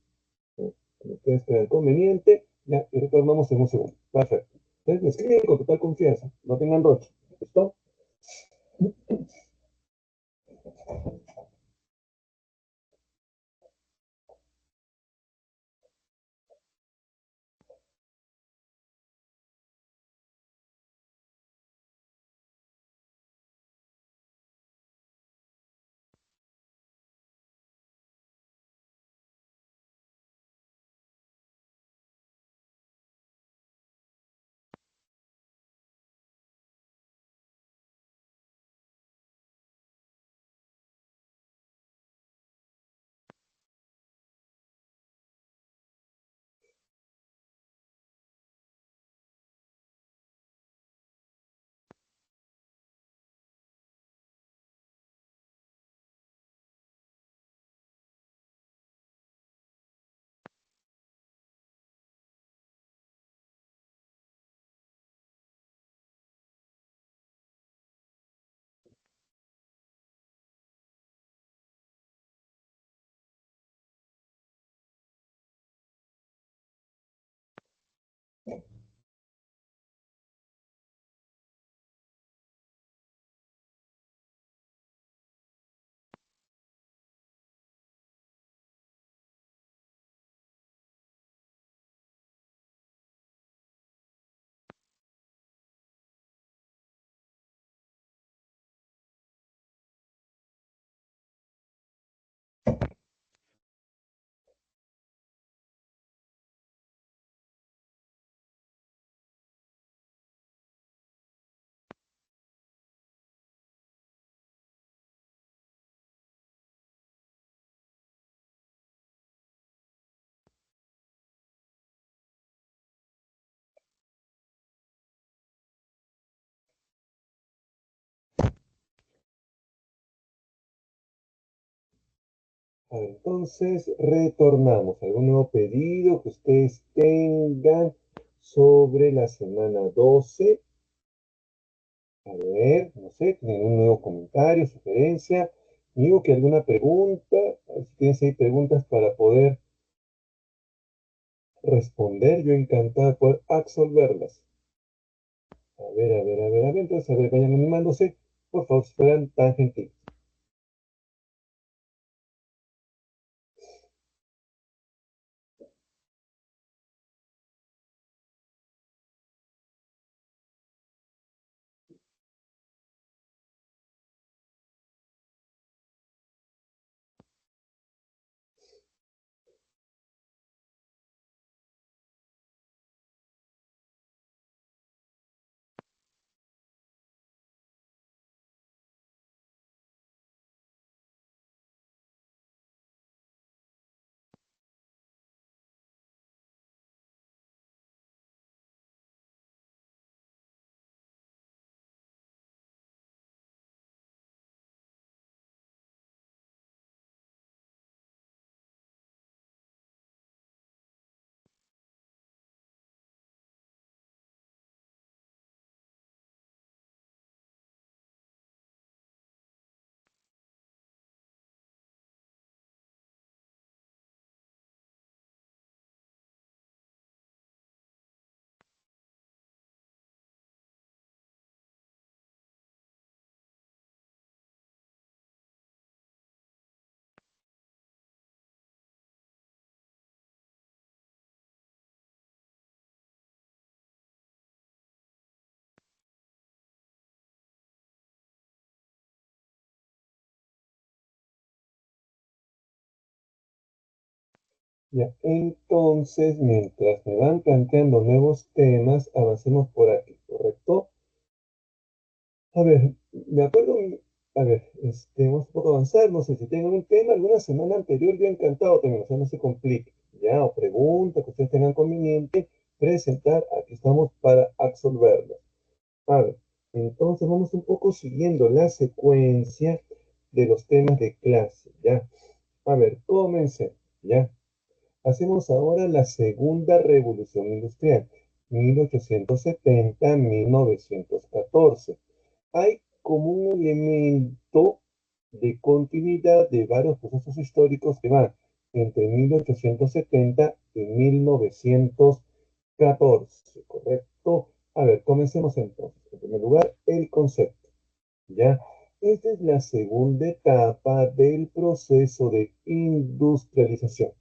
como ustedes crean conveniente, ya, y retornamos en un segundo. Perfecto. Entonces me escriben con total confianza, no tengan roche. ¿Listo? A ver, entonces, retornamos. ¿Algún nuevo pedido que ustedes tengan sobre la semana 12? A ver, no sé, ¿tienen un nuevo comentario, sugerencia? Digo que alguna pregunta, a ver si tienes ahí preguntas para poder responder, yo encantado de poder absolverlas. A ver, a ver, a ver, a ver, entonces, a ver, vayan animándose, por favor, si fueran tan gentiles. Ya, entonces, mientras me van planteando nuevos temas, avancemos por aquí, ¿correcto? A ver, me acuerdo, a ver, vamos un poco a avanzar, no sé si tengan un tema, alguna semana anterior yo encantado también, o sea, no se complique, ya, o pregunta que ustedes tengan conveniente, presentar, aquí estamos para absolverlo. A ver, entonces vamos un poco siguiendo la secuencia de los temas de clase, ya. A ver, comencé, ya. Hacemos ahora la segunda revolución industrial, 1870-1914. Hay como un elemento de continuidad de varios procesos históricos que van entre 1870 y 1914, ¿correcto? A ver, comencemos entonces. En primer lugar, el concepto, ¿ya? Esta es la segunda etapa del proceso de industrialización,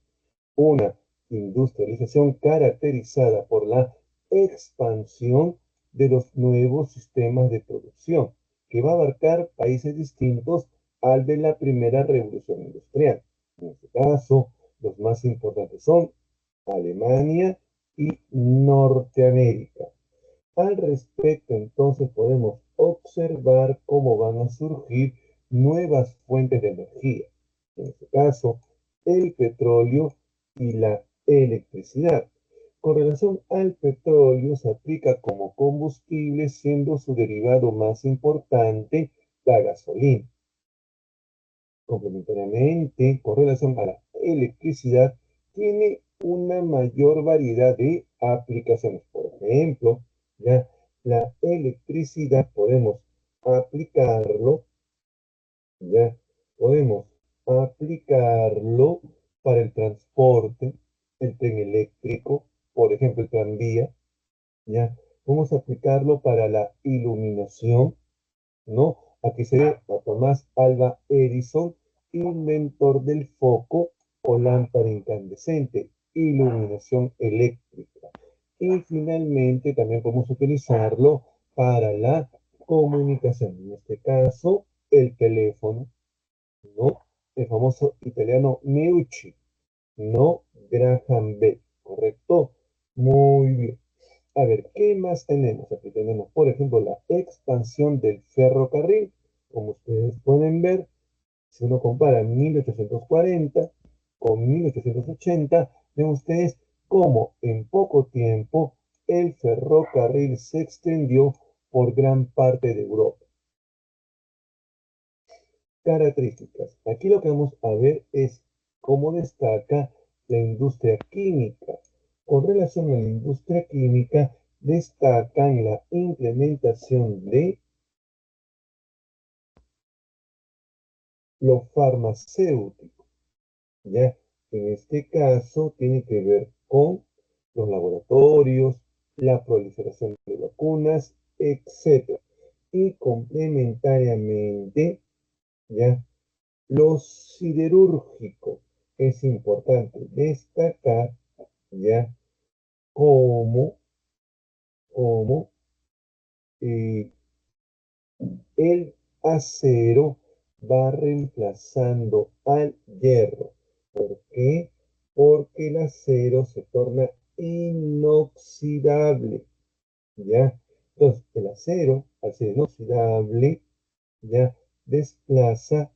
una industrialización caracterizada por la expansión de los nuevos sistemas de producción, que va a abarcar países distintos al de la primera revolución industrial. En este caso, los más importantes son Alemania y Norteamérica. Al respecto, entonces podemos observar cómo van a surgir nuevas fuentes de energía. En este caso, el petróleo y la electricidad. Con relación al petróleo, se aplica como combustible, siendo su derivado más importante la gasolina. Complementariamente, con relación a la electricidad, tiene una mayor variedad de aplicaciones. Por ejemplo, ya la electricidad podemos aplicarlo, ya podemos aplicarlo para el transporte, el tren eléctrico, por ejemplo, el tranvía, ya podemos aplicarlo para la iluminación, ¿no? Aquí se ve a Tomás Alva Edison, inventor del foco o lámpara incandescente, iluminación eléctrica. Y finalmente también podemos utilizarlo para la comunicación, en este caso el teléfono, ¿no? El famoso italiano Meucci, no Graham Bell, ¿correcto? Muy bien. A ver, ¿qué más tenemos? Aquí tenemos, por ejemplo, la expansión del ferrocarril. Como ustedes pueden ver, si uno compara 1840 con 1880, ven ustedes cómo en poco tiempo el ferrocarril se extendió por gran parte de Europa. Características. Aquí lo que vamos a ver es como destaca la industria química. Con relación a la industria química, destacan la implementación de lo farmacéutico, ¿ya? En este caso tiene que ver con los laboratorios, la proliferación de vacunas, etc. Y complementariamente, ¿ya? Lo siderúrgico. Es importante destacar, ¿ya? Cómo, cómo eh, el acero va reemplazando al hierro. ¿Por qué? Porque el acero se torna inoxidable, ¿ya? Entonces, el acero, al ser inoxidable, ya desplaza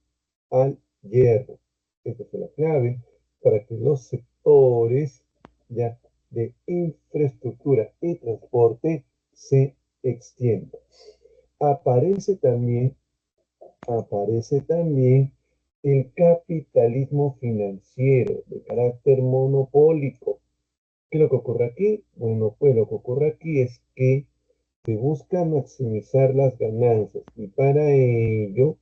al hierro. Esta es la clave para que los sectores, ya, de infraestructura y transporte se extiendan. Aparece también, aparece también el capitalismo financiero de carácter monopólico. ¿Qué es lo que ocurre aquí? Bueno, pues lo que ocurre aquí es que se busca maximizar las ganancias y para ello,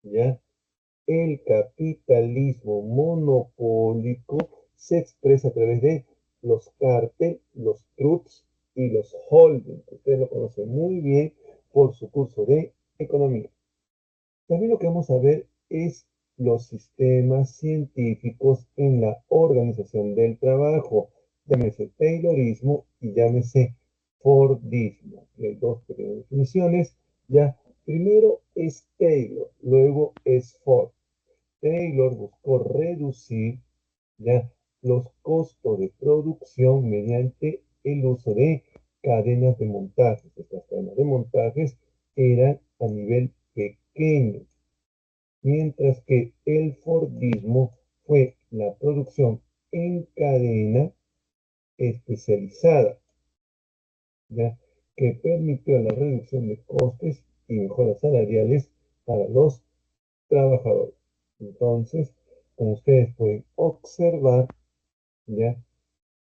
ya, el capitalismo monopólico se expresa a través de los cárteles, los trusts y los holdings. Ustedes lo conocen muy bien por su curso de economía. También lo que vamos a ver es los sistemas científicos en la organización del trabajo. Llámese Taylorismo y llámese Fordismo. Y hay dos pequeñas definiciones. Ya, primero es Taylor, luego es Ford. Taylor buscó reducir, ya, los costos de producción mediante el uso de cadenas de montajes. Estas cadenas de montajes eran a nivel pequeño, mientras que el Fordismo fue la producción en cadena especializada, ¿ya? Que permitió la reducción de costes y mejoras salariales para los trabajadores. Entonces, como ustedes pueden observar, ¿ya?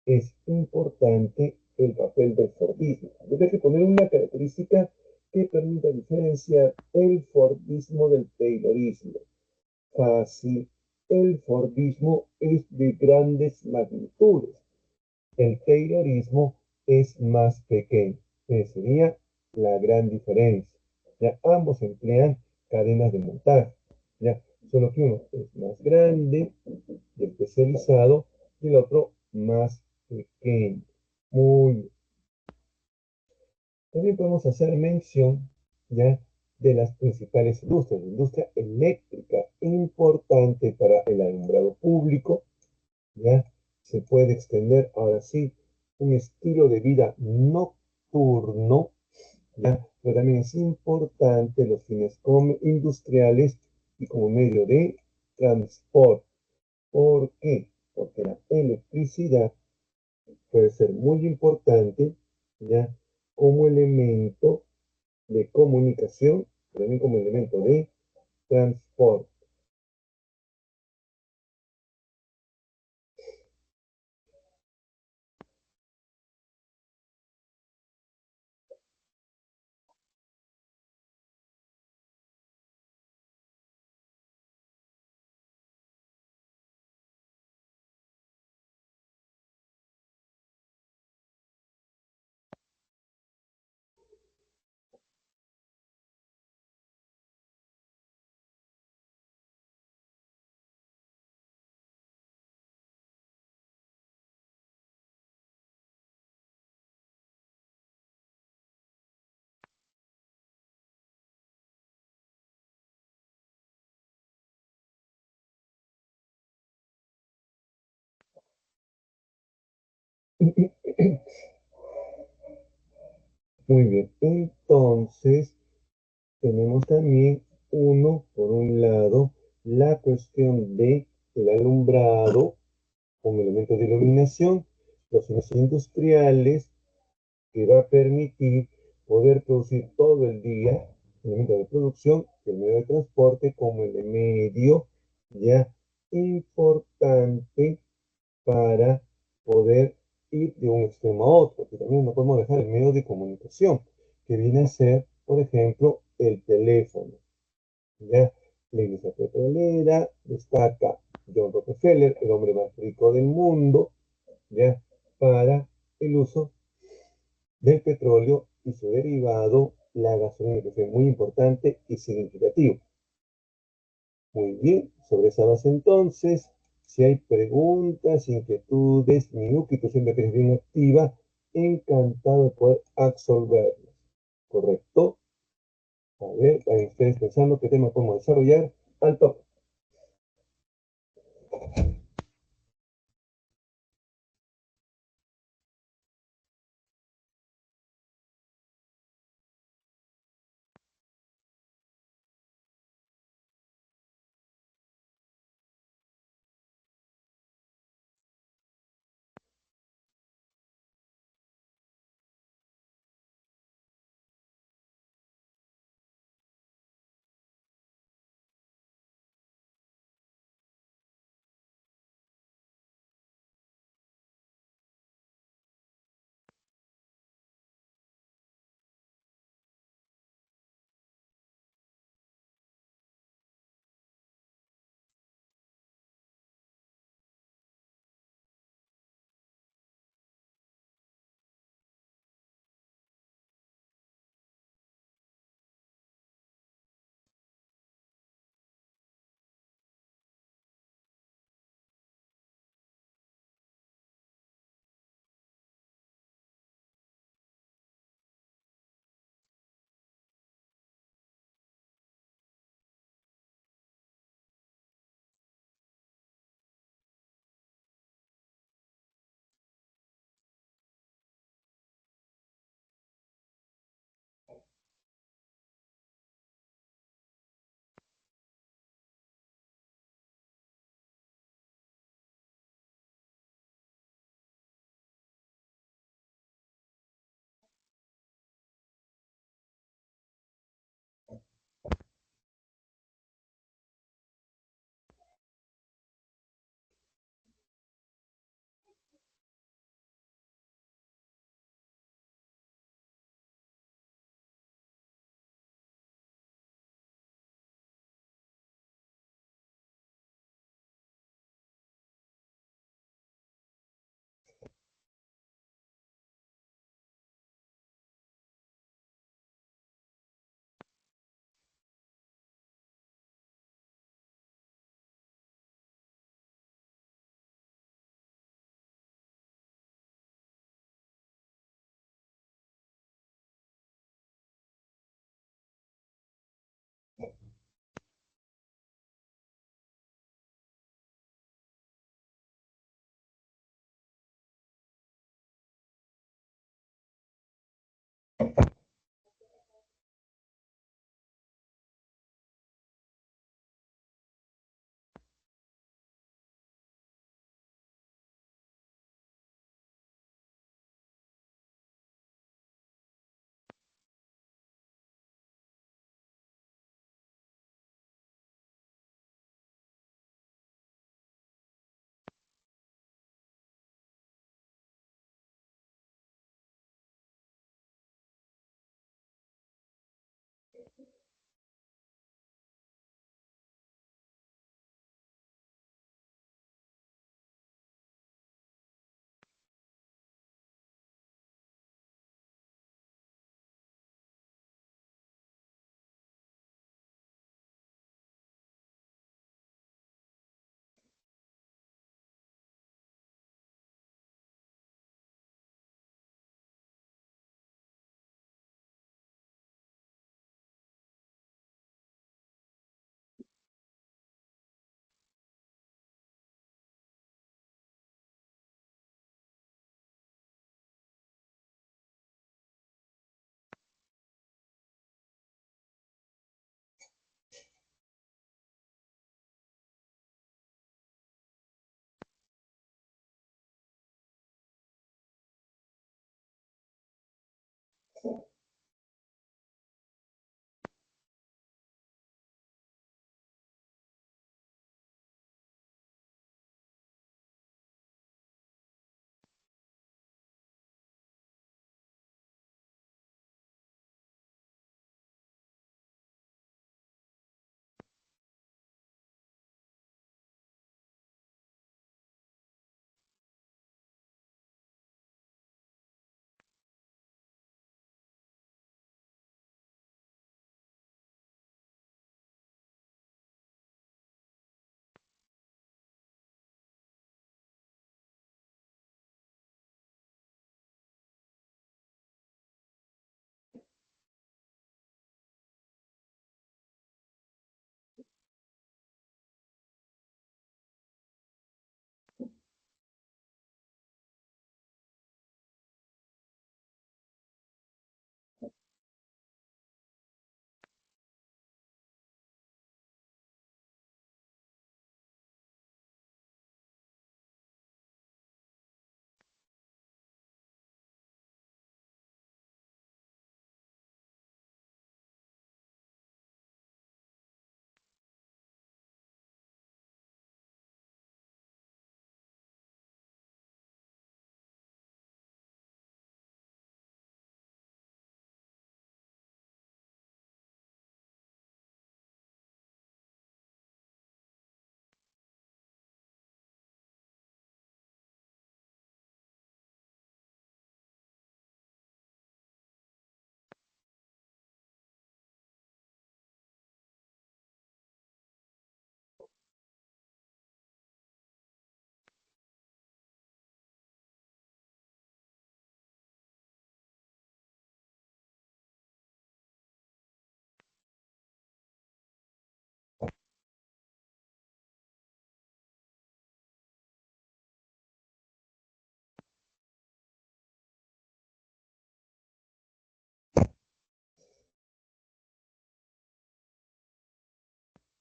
Es importante el papel del Fordismo. Yo tengo que poner una característica que permita diferenciar el Fordismo del Taylorismo. Fácil, el Fordismo es de grandes magnitudes. El Taylorismo es más pequeño. Esa sería la gran diferencia. Ya ambos emplean cadenas de montaje. Ya, solo que uno es más grande y especializado y el otro más pequeño. Muy bien. También podemos hacer mención, ya, de las principales industrias. La industria eléctrica, importante para el alumbrado público, ya. Se puede extender ahora sí un estilo de vida nocturno, ya. Pero también es importante los fines como industriales y como medio de transporte. ¿Por qué? Porque la electricidad puede ser muy importante, ya, como elemento de comunicación, también como elemento de transporte. Muy bien, entonces tenemos también por un lado, la cuestión de el alumbrado con elementos de iluminación, los fines industriales, que va a permitir poder producir todo el día elementos de producción, el medio de transporte como el medio ya importante para poder ir de un extremo a otro. Y también no podemos dejar el medio de comunicación, que viene a ser, por ejemplo, el teléfono. ¿Ya? La industria petrolera destaca John Rockefeller, el hombre más rico del mundo, ¿ya? Para el uso del petróleo y su derivado, la gasolina, que fue muy importante y significativo. Muy bien, sobre esa base entonces, si hay preguntas, inquietudes, Miyuki, tú siempre que eres bien activa, encantado de poder absolverlas. ¿Correcto? A ver, ahí ustedes pensando qué tema podemos desarrollar al toque.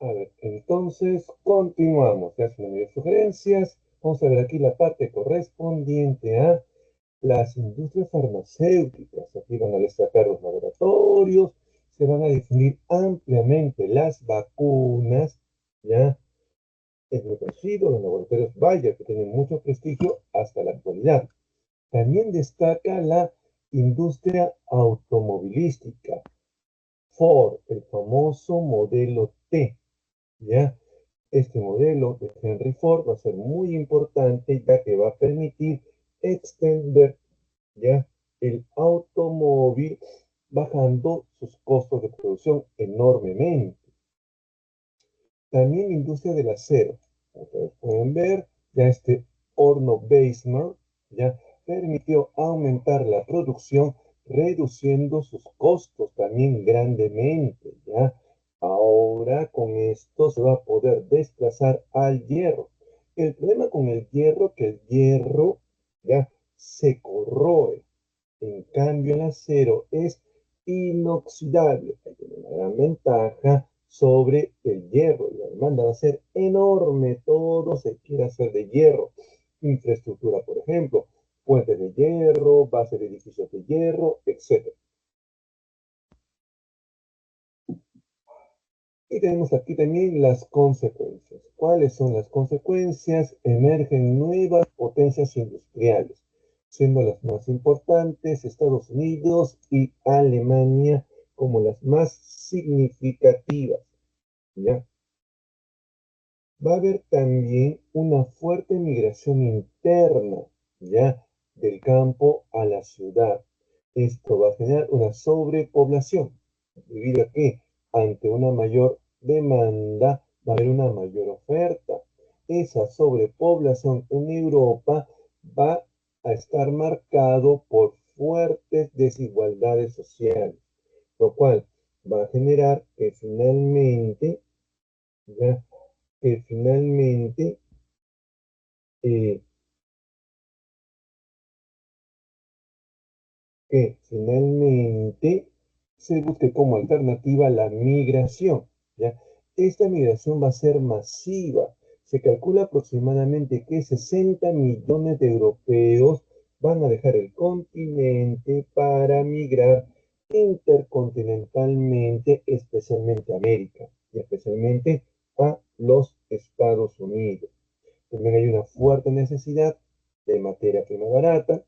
A ver, entonces continuamos. Ya se me dio sugerencias. Vamos a ver aquí la parte correspondiente a las industrias farmacéuticas. Aquí van a destacar los laboratorios, se van a definir ampliamente las vacunas, ¿ya? Es muy conocido, los laboratorios Bayer, que tienen mucho prestigio hasta la actualidad. También destaca la industria automovilística. Ford, el famoso modelo T, ¿ya? Este modelo de Henry Ford va a ser muy importante ya que va a permitir extender, ¿ya?, el automóvil bajando sus costos de producción enormemente. También la industria del acero. Como ustedes pueden ver, ya este horno Bessemer ya permitió aumentar la producción, reduciendo sus costos también grandemente, ¿ya? Ahora con esto se va a poder desplazar al hierro. El problema con el hierro, que el hierro ya se corroe. En cambio, el acero es inoxidable. Hay una gran ventaja sobre el hierro. La demanda va a ser enorme. Todo se quiere hacer de hierro. Infraestructura, por ejemplo, puentes de hierro, bases de edificios de hierro, etc. Y tenemos aquí también las consecuencias. ¿Cuáles son las consecuencias? Emergen nuevas potencias industriales, siendo las más importantes Estados Unidos y Alemania como las más significativas, ¿ya? Va a haber también una fuerte migración interna, ¿ya?, del campo a la ciudad. Esto va a generar una sobrepoblación, debido a que ante una mayor demanda va a haber una mayor oferta. Esa sobrepoblación en Europa va a estar marcado por fuertes desigualdades sociales, lo cual va a generar que finalmente, ¿ya?, que finalmente eh, que finalmente se busque como alternativa la migración, ¿ya? Esta migración va a ser masiva. Se calcula aproximadamente que 60 millones de europeos van a dejar el continente para migrar intercontinentalmente, especialmente a América y especialmente a los Estados Unidos. También hay una fuerte necesidad de materia prima barata,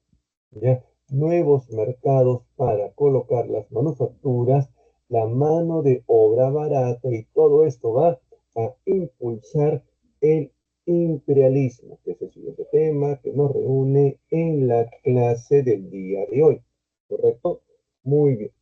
¿ya? Nuevos mercados para colocar las manufacturas, la mano de obra barata, y todo esto va a impulsar el imperialismo, que es el siguiente tema que nos reúne en la clase del día de hoy. ¿Correcto? Muy bien.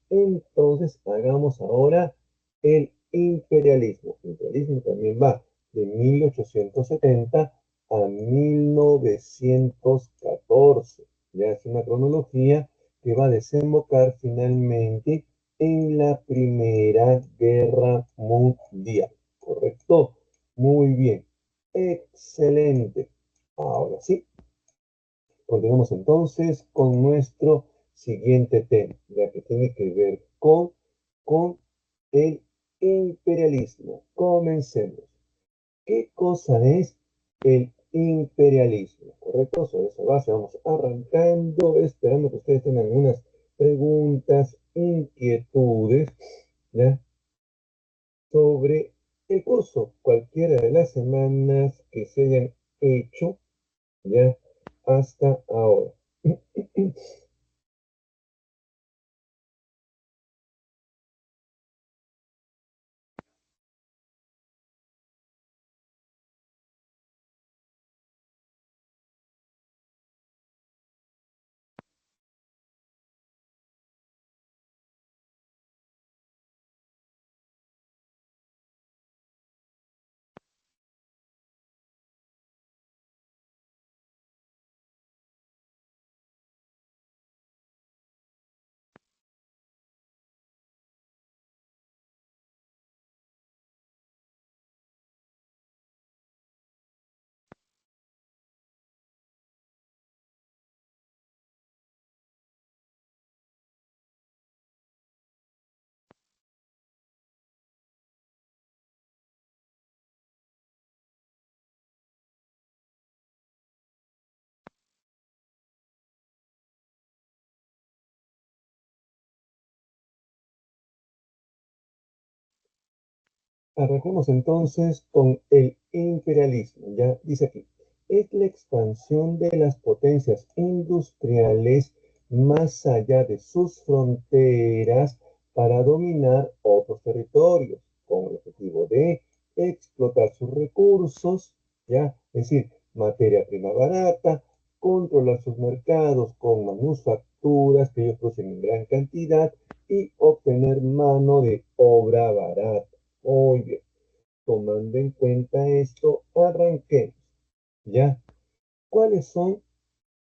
Entonces, hagamos ahora el imperialismo. El imperialismo también va de 1870 a 1914. Ya es una cronología que va a desembocar finalmente en la Primera Guerra Mundial. ¿Correcto? Muy bien. Excelente. Ahora sí, continuamos entonces con nuestro siguiente tema, ya que tiene que ver con el imperialismo. Comencemos. ¿Qué cosa es el imperialismo? ¿Correcto? Sobre esa base vamos arrancando, esperando que ustedes tengan algunas preguntas, inquietudes, ¿ya?, sobre el curso, cualquiera de las semanas que se hayan hecho, ¿ya?, hasta ahora. Arranquemos entonces con el imperialismo. Ya dice aquí, es la expansión de las potencias industriales más allá de sus fronteras para dominar otros territorios, con el objetivo de explotar sus recursos, ya, es decir, materia prima barata, controlar sus mercados con manufacturas que ellos producen en gran cantidad y obtener mano de obra barata. Muy bien, tomando en cuenta esto, arranquemos. ¿Ya? ¿Cuáles son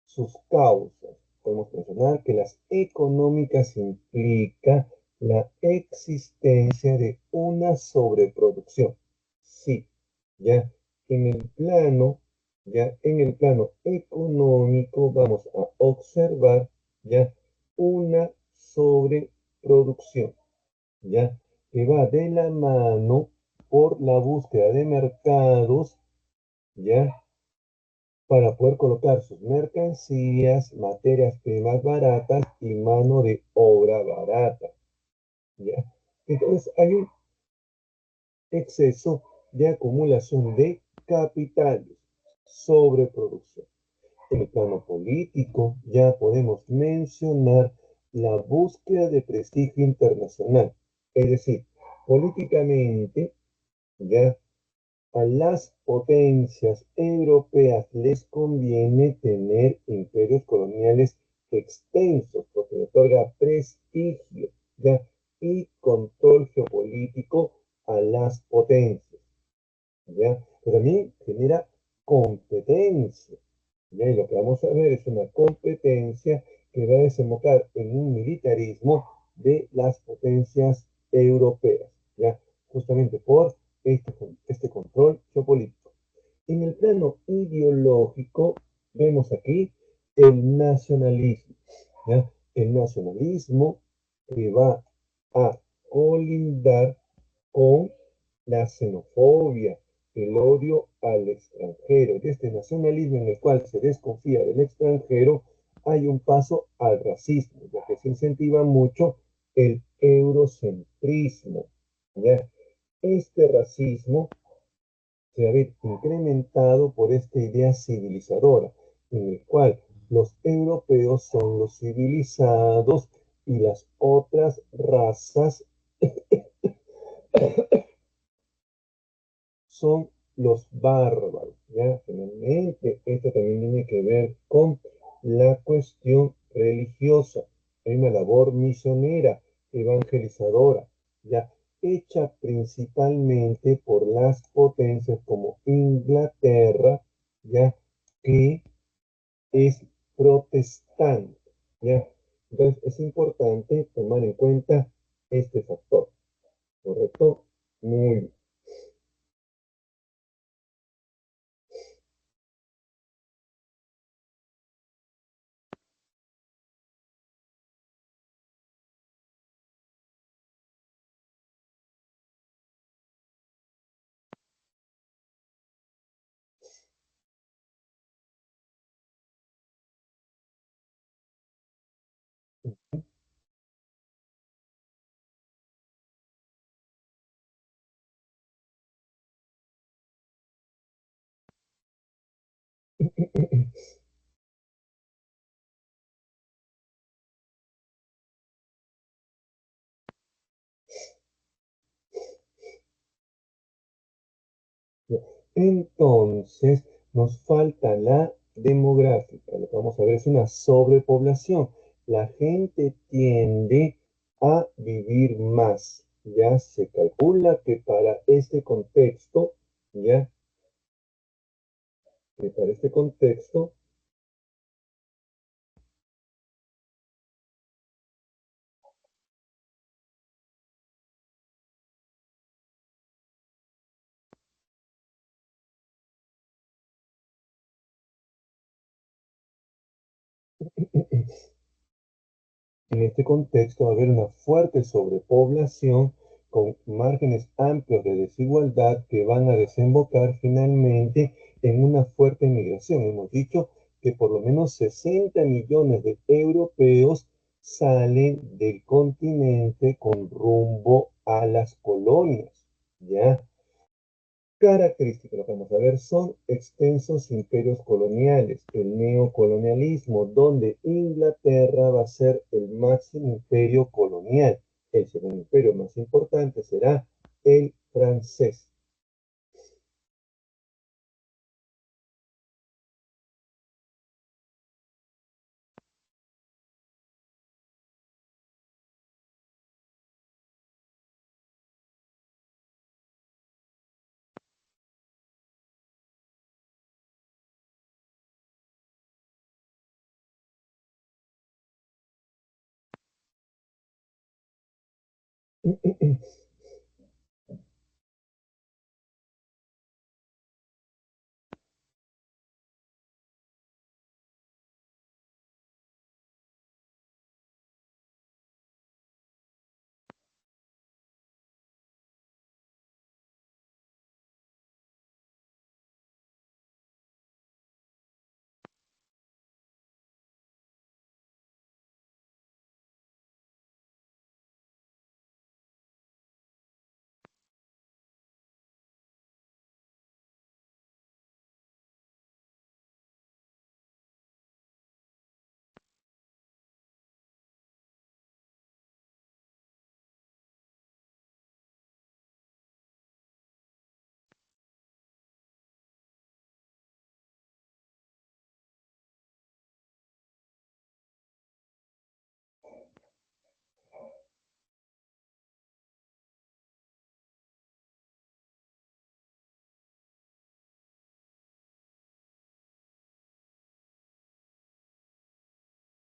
sus causas? Podemos mencionar que las económicas implica la existencia de una sobreproducción. Sí, ya en el plano económico vamos a observar ya una sobreproducción, ya que va de la mano por la búsqueda de mercados, ya para poder colocar sus mercancías, materias primas baratas y mano de obra barata, ¿ya? Entonces hay un exceso de acumulación de capitales, sobreproducción. En el plano político ya podemos mencionar la búsqueda de prestigio internacional, es decir, políticamente ya a las potencias europeas les conviene tener imperios coloniales extensos porque le otorga prestigio, ¿ya? Y control geopolítico a las potencias, ¿ya? Pero también genera competencia, ¿ya? Y lo que vamos a ver es una competencia que va a desembocar en un militarismo de las potencias europeas, ¿ya? Justamente por este control geopolítico. En el plano ideológico, vemos aquí el nacionalismo, ¿ya? El nacionalismo que va a colindar con la xenofobia, el odio al extranjero. De este nacionalismo en el cual se desconfía del extranjero, hay un paso al racismo, ya que se incentiva mucho el eurocentrismo, ¿ya? Este racismo se va a ver incrementado por esta idea civilizadora, en el cual los europeos son los civilizados y las otras razas son los bárbaros, ¿ya? Finalmente, esto también tiene que ver con la cuestión religiosa. Hay una labor misionera, evangelizadora, ¿ya? Hecha principalmente por las potencias como Inglaterra, ¿ya? Que es protestante, ¿ya? Entonces, es importante tomar en cuenta este factor, ¿correcto? Muy bien. Entonces, nos falta la demográfica. Lo que vamos a ver es una sobrepoblación. La gente tiende a vivir más. Ya se calcula que para este contexto, ya, que para este contexto, en este contexto va a haber una fuerte sobrepoblación con márgenes amplios de desigualdad que van a desembocar finalmente en una fuerte migración. Hemos dicho que por lo menos 60 millones de europeos salen del continente con rumbo a las colonias, ¿ya? Características, lo que vamos a ver, son extensos imperios coloniales, el neocolonialismo, donde Inglaterra va a ser el máximo imperio colonial. El segundo imperio más importante será el francés.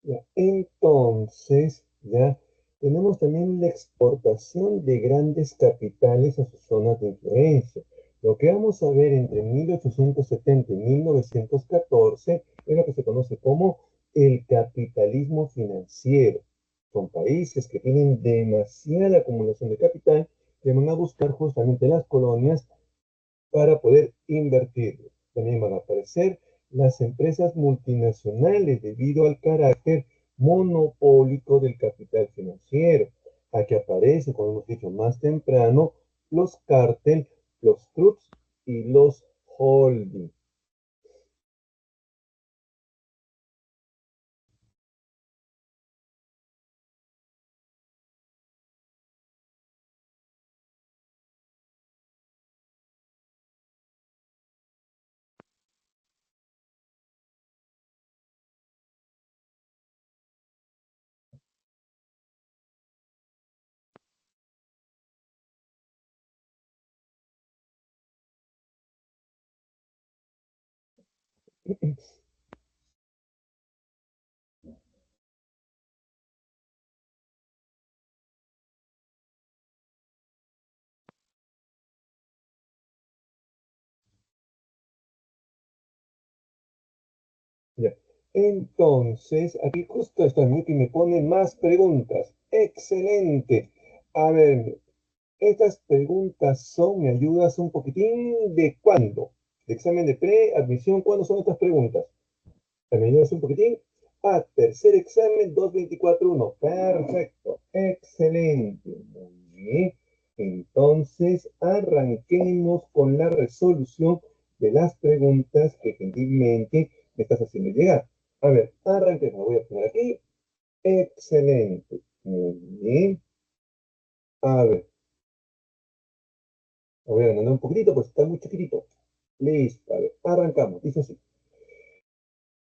Ya, entonces, ya tenemos también la exportación de grandes capitales a sus zonas de influencia. Lo que vamos a ver entre 1870 y 1914 es lo que se conoce como el capitalismo financiero. Son países que tienen demasiada acumulación de capital que van a buscar justamente las colonias para poder invertir. También van a aparecer las empresas multinacionales debido al carácter monopólico del capital financiero. Aquí aparece, como hemos dicho más temprano, los cárteles, los trusts y los holdings. Ya. Entonces, aquí justo está que me pone más preguntas. Excelente. A ver, estas preguntas son, ¿me ayudas un poquitín de cuándo? De examen de preadmisión, ¿cuándo son estas preguntas? ¿Me ayudas un poquitín? Ah, tercer examen, 224-1. Perfecto, excelente. Muy bien. Entonces, arranquemos con la resolución de las preguntas que gentilmente me estás haciendo llegar. A ver, arranquemos. Voy a poner aquí. Excelente. Muy bien. A ver, voy a agrandar un poquitito, pues está muy chiquitito. Listo, a ver, arrancamos. Dice así.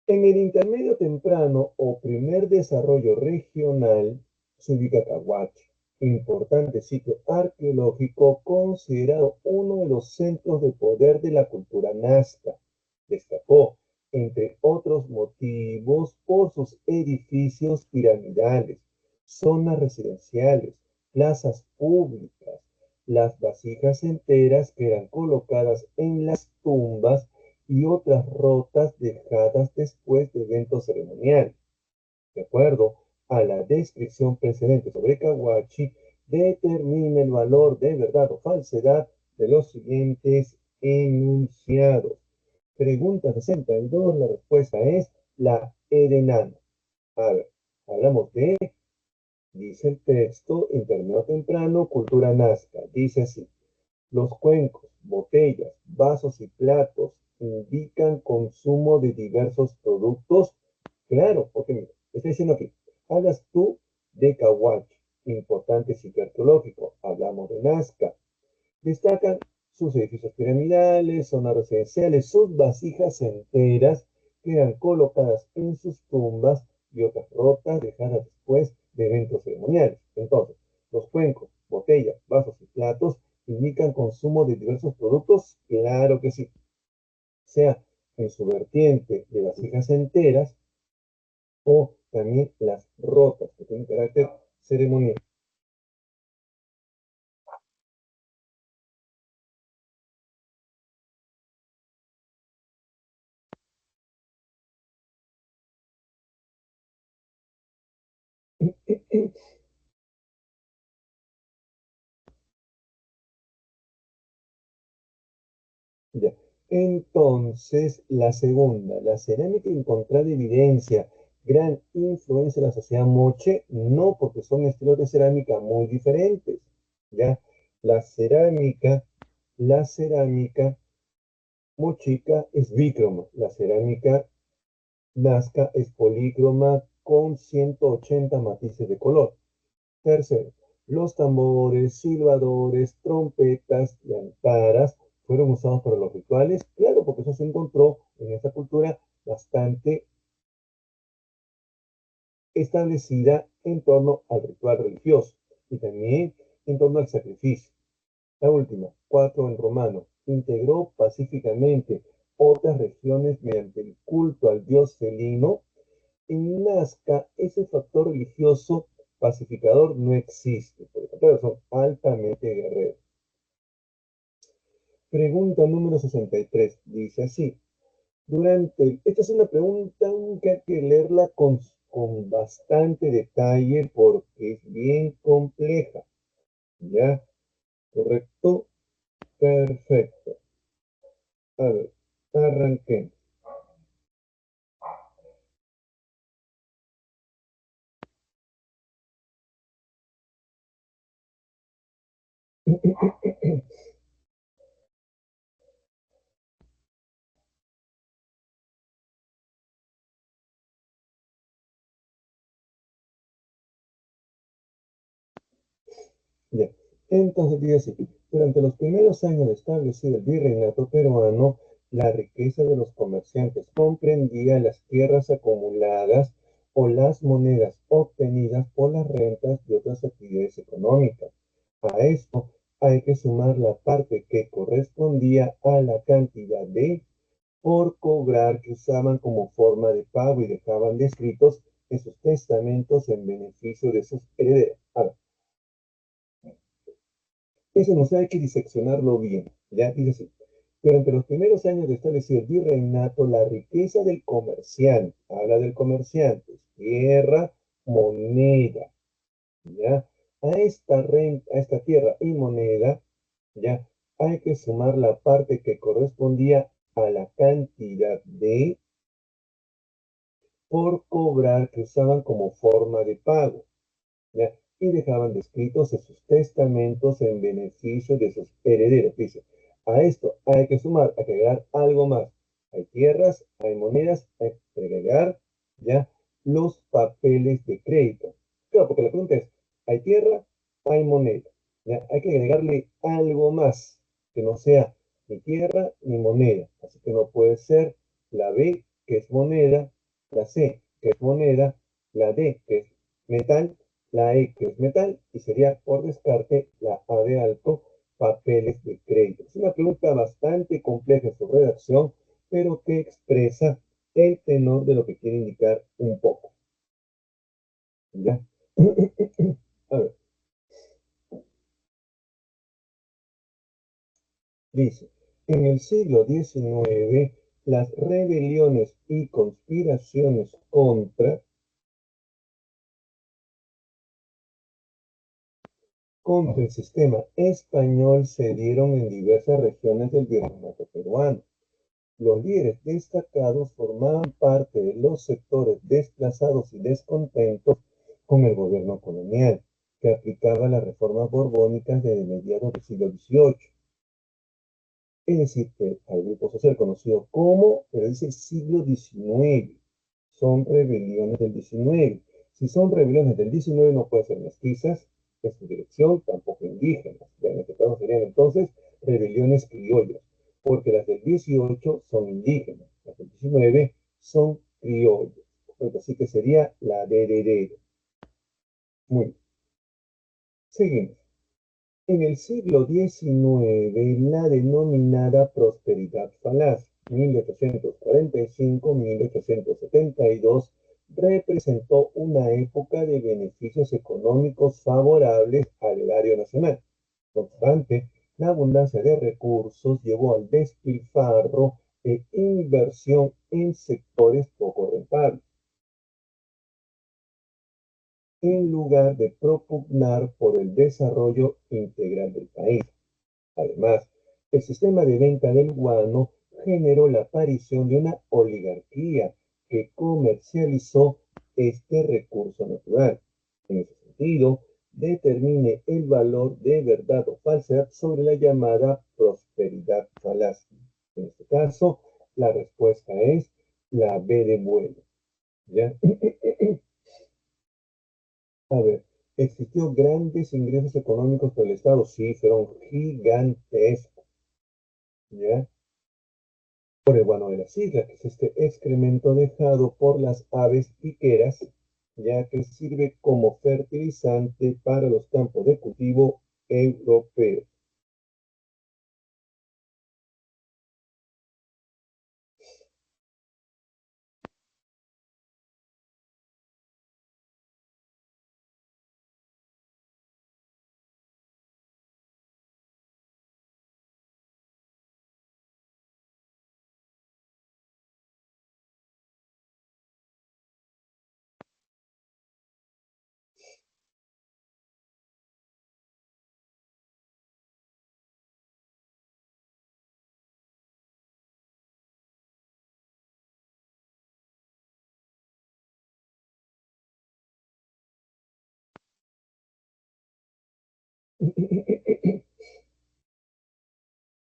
En el intermedio temprano o primer desarrollo regional se ubica Cahuachi, importante sitio arqueológico considerado uno de los centros de poder de la cultura nazca. Destacó, entre otros motivos, por sus edificios piramidales, zonas residenciales, plazas públicas, las vasijas enteras que eran colocadas en las tumbas y otras rotas dejadas después de eventos ceremoniales. De acuerdo a la descripción precedente sobre Cahuachi, determina el valor de verdad o falsedad de los siguientes enunciados. Pregunta 62, la respuesta es la Edenana. A ver, hablamos de, dice el texto, intermedio temprano, cultura nazca. Dice así. Los cuencos, botellas, vasos y platos indican consumo de diversos productos. Claro, porque mira, está diciendo aquí, hablas tú de Cahuachi, importante sitio arqueológico. Hablamos de Nazca. Destacan sus edificios piramidales, zonas residenciales, sus vasijas enteras que eran colocadas en sus tumbas y otras rotas dejadas después de eventos ceremoniales. Entonces, los cuencos, botellas, vasos y platos indican consumo de diversos productos, claro que sí, sea en su vertiente de vasijas enteras o también las rotas que tienen carácter ceremonial. Ya. Entonces, la segunda, la cerámica encontrada evidencia, gran influencia en la sociedad moche, no, porque son estilos de cerámica muy diferentes, ¿ya? La cerámica, la cerámica mochica es bícroma, la cerámica nazca es polícroma con 180 matices de color. Tercero, los tambores, silbadores, trompetas y antaras fueron usados para los rituales, claro, porque eso se encontró en esta cultura bastante establecida en torno al ritual religioso y también en torno al sacrificio. La última, cuatro en romano, integró pacíficamente otras regiones mediante el culto al dios felino. En Nazca, ese factor religioso pacificador no existe, porque claro, son altamente guerreros. Pregunta número 63, dice así. Esta es una pregunta que hay que leerla con bastante detalle porque es bien compleja. ¿Ya? ¿Correcto? Perfecto. A ver, arranquemos. Ya. Entonces dice así, durante los primeros años de establecido el virreinato peruano, la riqueza de los comerciantes comprendía las tierras acumuladas o las monedas obtenidas por las rentas de otras actividades económicas. A esto hay que sumar la parte que correspondía a la cantidad de por cobrar que usaban como forma de pago y dejaban descritos en sus testamentos en beneficio de sus herederos. Ahora, eso nos hay que diseccionarlo bien. Ya dice así. Durante los primeros años de establecido el virreinato, la riqueza del comerciante, habla del comerciante, tierra, moneda, ¿ya? A esta tierra y moneda, ¿ya? Hay que sumar la parte que correspondía a la cantidad de por cobrar que usaban como forma de pago. ¿Ya? Y dejaban descritos en sus testamentos en beneficio de sus herederos. Dice, a esto hay que sumar, hay que agregar algo más. Hay tierras, hay monedas, hay que agregar ya los papeles de crédito. Claro, porque la pregunta es, hay tierra, hay moneda. ¿Ya? Hay que agregarle algo más que no sea ni tierra ni moneda. Así que no puede ser la B, que es moneda, la C, que es moneda, la D, que es metal, la E que es metal y sería por descarte la A de alto, papeles de crédito. Es una pregunta bastante compleja en su redacción, pero que expresa el tenor de lo que quiere indicar un poco. ¿Ya? A ver, dice, en el siglo XIX, las rebeliones y conspiraciones contra el sistema español se dieron en diversas regiones del virreinato peruano. Los líderes destacados formaban parte de los sectores desplazados y descontentos con el gobierno colonial, que aplicaba las reformas borbónicas desde mediados del siglo XVIII. Es decir, que al grupo social conocido como, pero es el siglo XIX. Son rebeliones del XIX. Si son rebeliones del XIX, no pueden ser mestizas, en su dirección, tampoco indígenas. Ya en este caso serían entonces rebeliones criollas, porque las del 18 son indígenas, las del 19 son criollas. Así que sería la de heredero. Muy bien. Seguimos. En el siglo XIX, la denominada prosperidad falaz, 1845-1872, representó una época de beneficios económicos favorables al erario nacional. No obstante, la abundancia de recursos llevó al despilfarro e inversión en sectores poco rentables, en lugar de propugnar por el desarrollo integral del país. Además, el sistema de venta del guano generó la aparición de una oligarquía que comercializó este recurso natural. En ese sentido, determine el valor de verdad o falsedad sobre la llamada prosperidad falaz. En este caso, la respuesta es la B de bueno. ¿Ya? A ver, ¿existió grandes ingresos económicos para el Estado? Sí, fueron gigantescos. ¿Ya? Por el guano de las islas, que es este excremento dejado por las aves piqueras, ya que sirve como fertilizante para los campos de cultivo europeos.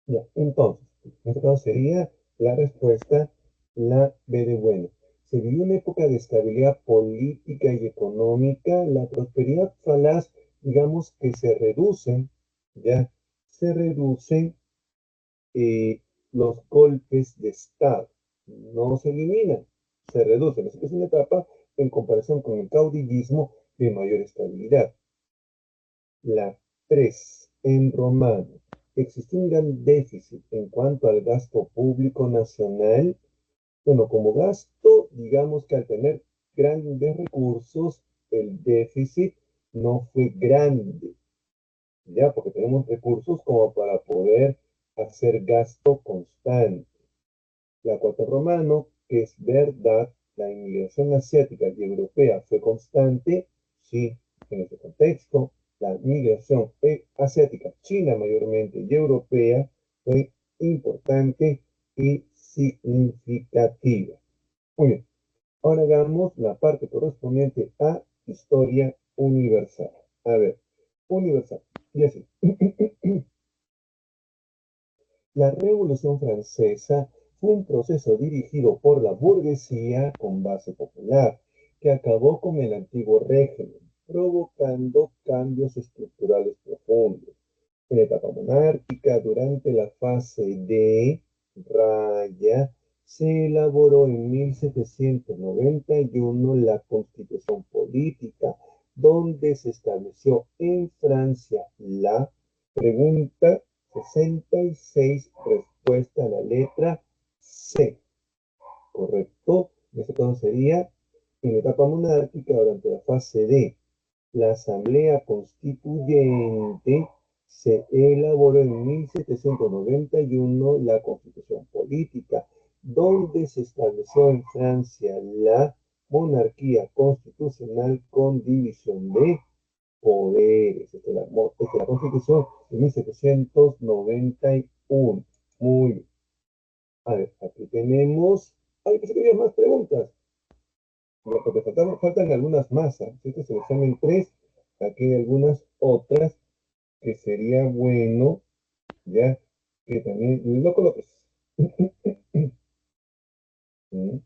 Ya, entonces, en este caso sería la respuesta la B de bueno. Se vivió una época de estabilidad política y económica, la prosperidad falaz, digamos que se reducen, ya, se reducen los golpes de Estado. No se eliminan, se reducen. Así que es una etapa en comparación con el caudillismo de mayor estabilidad. La 3 en romano. Existe un gran déficit en cuanto al gasto público nacional. Bueno, como gasto, digamos que al tener grandes recursos, el déficit no fue grande, ¿ya? Porque tenemos recursos como para poder hacer gasto constante. La cuarta romano, que es verdad, la inmigración asiática y europea fue constante, sí, en este contexto, la migración asiática, china mayormente, y europea fue importante y significativa. Muy bien, ahora hagamos la parte correspondiente a historia universal. A ver, universal. Y así. La Revolución Francesa fue un proceso dirigido por la burguesía con base popular, que acabó con el antiguo régimen, provocando cambios estructurales profundos. En la etapa monárquica, durante la fase de Raya, se elaboró en 1791 la Constitución Política, donde se estableció en Francia la pregunta 66, respuesta a la letra C. ¿Correcto? En este caso sería en la etapa monárquica durante la fase D. La Asamblea Constituyente se elaboró en 1791 la Constitución Política, donde se estableció en Francia la monarquía constitucional con división de poderes. Esta es la Constitución de 1791. Muy bien. A ver, aquí tenemos. Ay, pensé que había más preguntas. No, porque faltan algunas más. Este es el examen 3. Aquí hay algunas otras que sería bueno, ¿ya? que también lo coloques. Mm.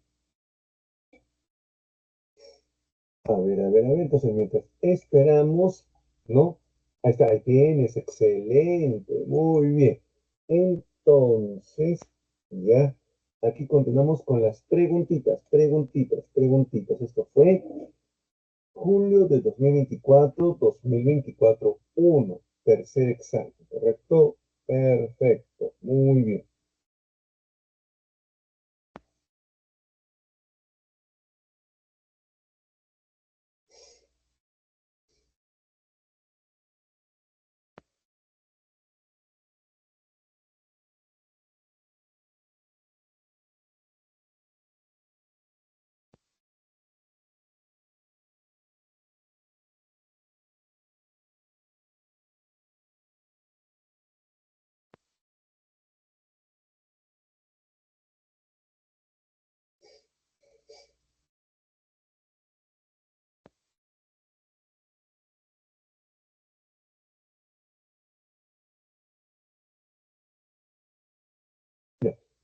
A ver, entonces mientras esperamos, ¿no? Ahí está, ahí tienes, excelente, muy bien. Entonces, ya, aquí continuamos con las preguntitas. Esto fue julio de 2024, 1, tercer examen, ¿correcto? Perfecto, muy bien.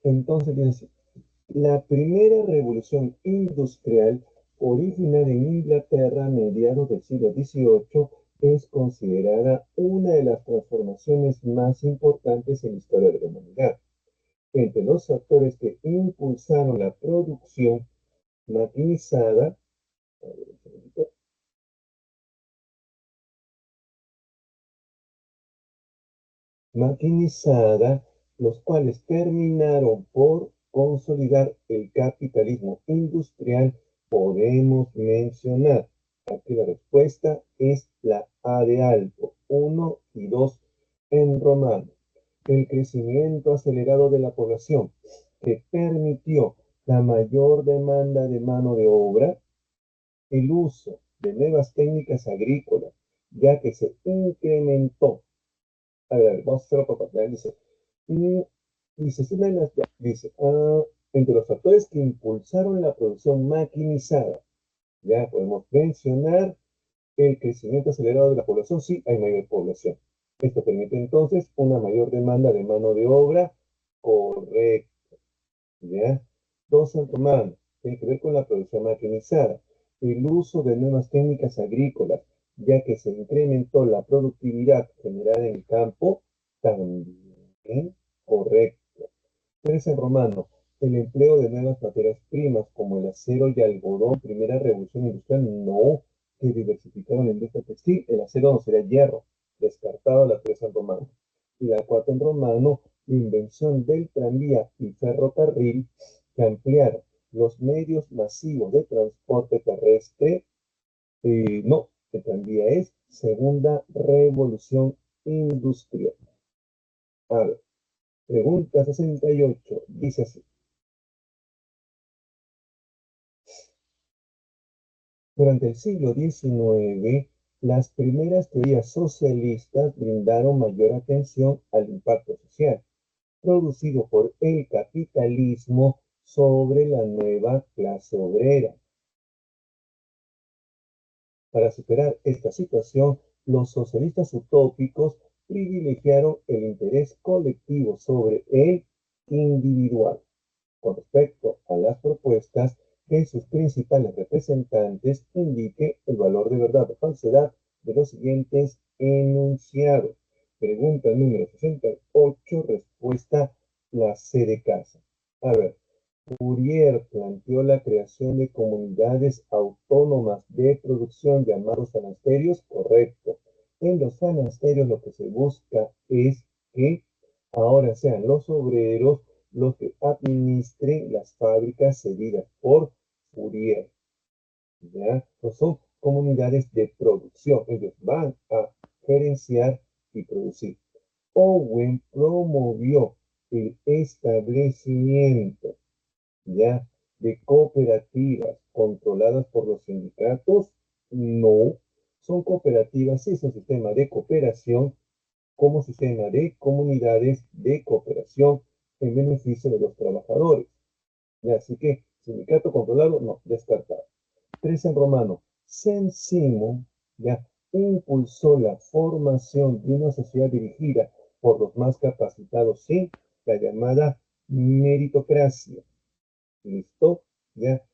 Entonces, dice, la primera revolución industrial, originada en Inglaterra a mediados del siglo XVIII, es considerada una de las transformaciones más importantes en la historia de la humanidad. Entre los factores que impulsaron la producción maquinizada, a ver, un segundito, maquinizada, los cuales terminaron por consolidar el capitalismo industrial, podemos mencionar. Aquí la respuesta es la A de alto, 1 y 2 en romano. El crecimiento acelerado de la población que permitió la mayor demanda de mano de obra, el uso de nuevas técnicas agrícolas, ya que se incrementó. A ver, vamos a hacerlo por partes. Dice, y, dice, sí, dice, entre los factores que impulsaron la producción maquinizada, ya podemos mencionar el crecimiento acelerado de la población. Sí, hay mayor población. Esto permite entonces una mayor demanda de mano de obra, correcto, ¿ya? Dos, en romano, tiene que ver con la producción maquinizada. El uso de nuevas técnicas agrícolas, ya que se incrementó la productividad generada en el campo, también correcto. Tres, en romano, el empleo de nuevas materias primas como el acero y algodón, primera revolución industrial, no, que diversificaron la industria textil, el acero no sería hierro, descartado la tres en romano. Y la cuarta en romano, la invención del tranvía y ferrocarril, que ampliaron los medios masivos de transporte terrestre. No, el tranvía es segunda revolución industrial. A ver, pregunta 68, dice así. Durante el siglo XIX, las primeras teorías socialistas brindaron mayor atención al impacto social producido por el capitalismo sobre la nueva clase obrera. Para superar esta situación, los socialistas utópicos privilegiaron el interés colectivo sobre el individual. Con respecto a las propuestas, que sus principales representantes indiquen el valor de verdad o falsedad de los siguientes enunciados. Pregunta número 68, respuesta la C de casa. A ver, Fourier planteó la creación de comunidades autónomas de producción llamados fanasterios, correcto. En los fanasterios lo que se busca es que ahora sean los obreros los que administren las fábricas cedidas por Fourier. ¿Ya? No son comunidades de producción, ellos van a gerenciar y producir. Owen promovió el establecimiento, ¿ya?, de cooperativas controladas por los sindicatos. No, son cooperativas, sí, es un sistema de cooperación como sistema de comunidades de cooperación en beneficio de los trabajadores. ¿Ya? Así que sindicato controlado, no, descartado. Tres, en romano, Saint-Simon, ya, impulsó la formación de una sociedad dirigida por los más capacitados sin la llamada meritocracia. ¿Listo? ¿Ya?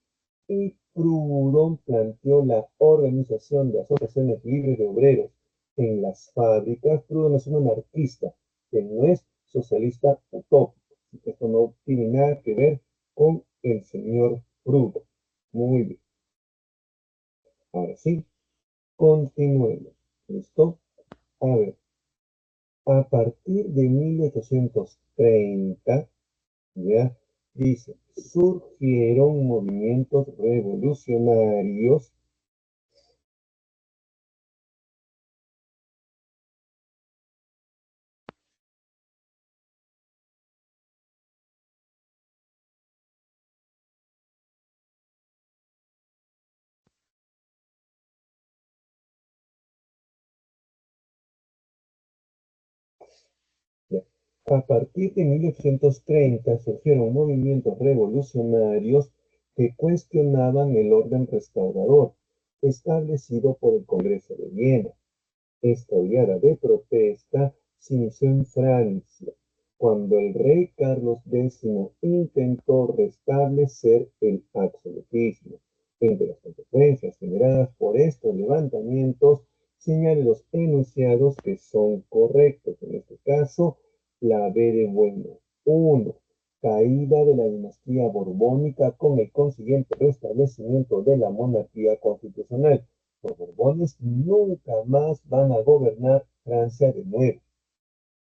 Y Proudhon planteó la organización de asociaciones libres de obreros en las fábricas. Proudhon es un anarquista que no es socialista utópico. Esto no tiene nada que ver con el señor Proudhon. Muy bien. Ahora sí, continuemos. ¿Listo? A ver, a partir de 1830, ya dice, surgieron movimientos revolucionarios. Ya. A partir de 1830 surgieron movimientos revolucionarios que cuestionaban el orden restaurador establecido por el Congreso de Viena. Esta oleada de protesta se inició en Francia, cuando el rey Carlos X intentó restablecer el absolutismo. Entre las consecuencias generadas por estos levantamientos, señalan los enunciados que son correctos. En este caso, la B de bueno. 1. Caída de la dinastía borbónica con el consiguiente restablecimiento de la monarquía constitucional. Los Borbones nunca más van a gobernar Francia de nuevo.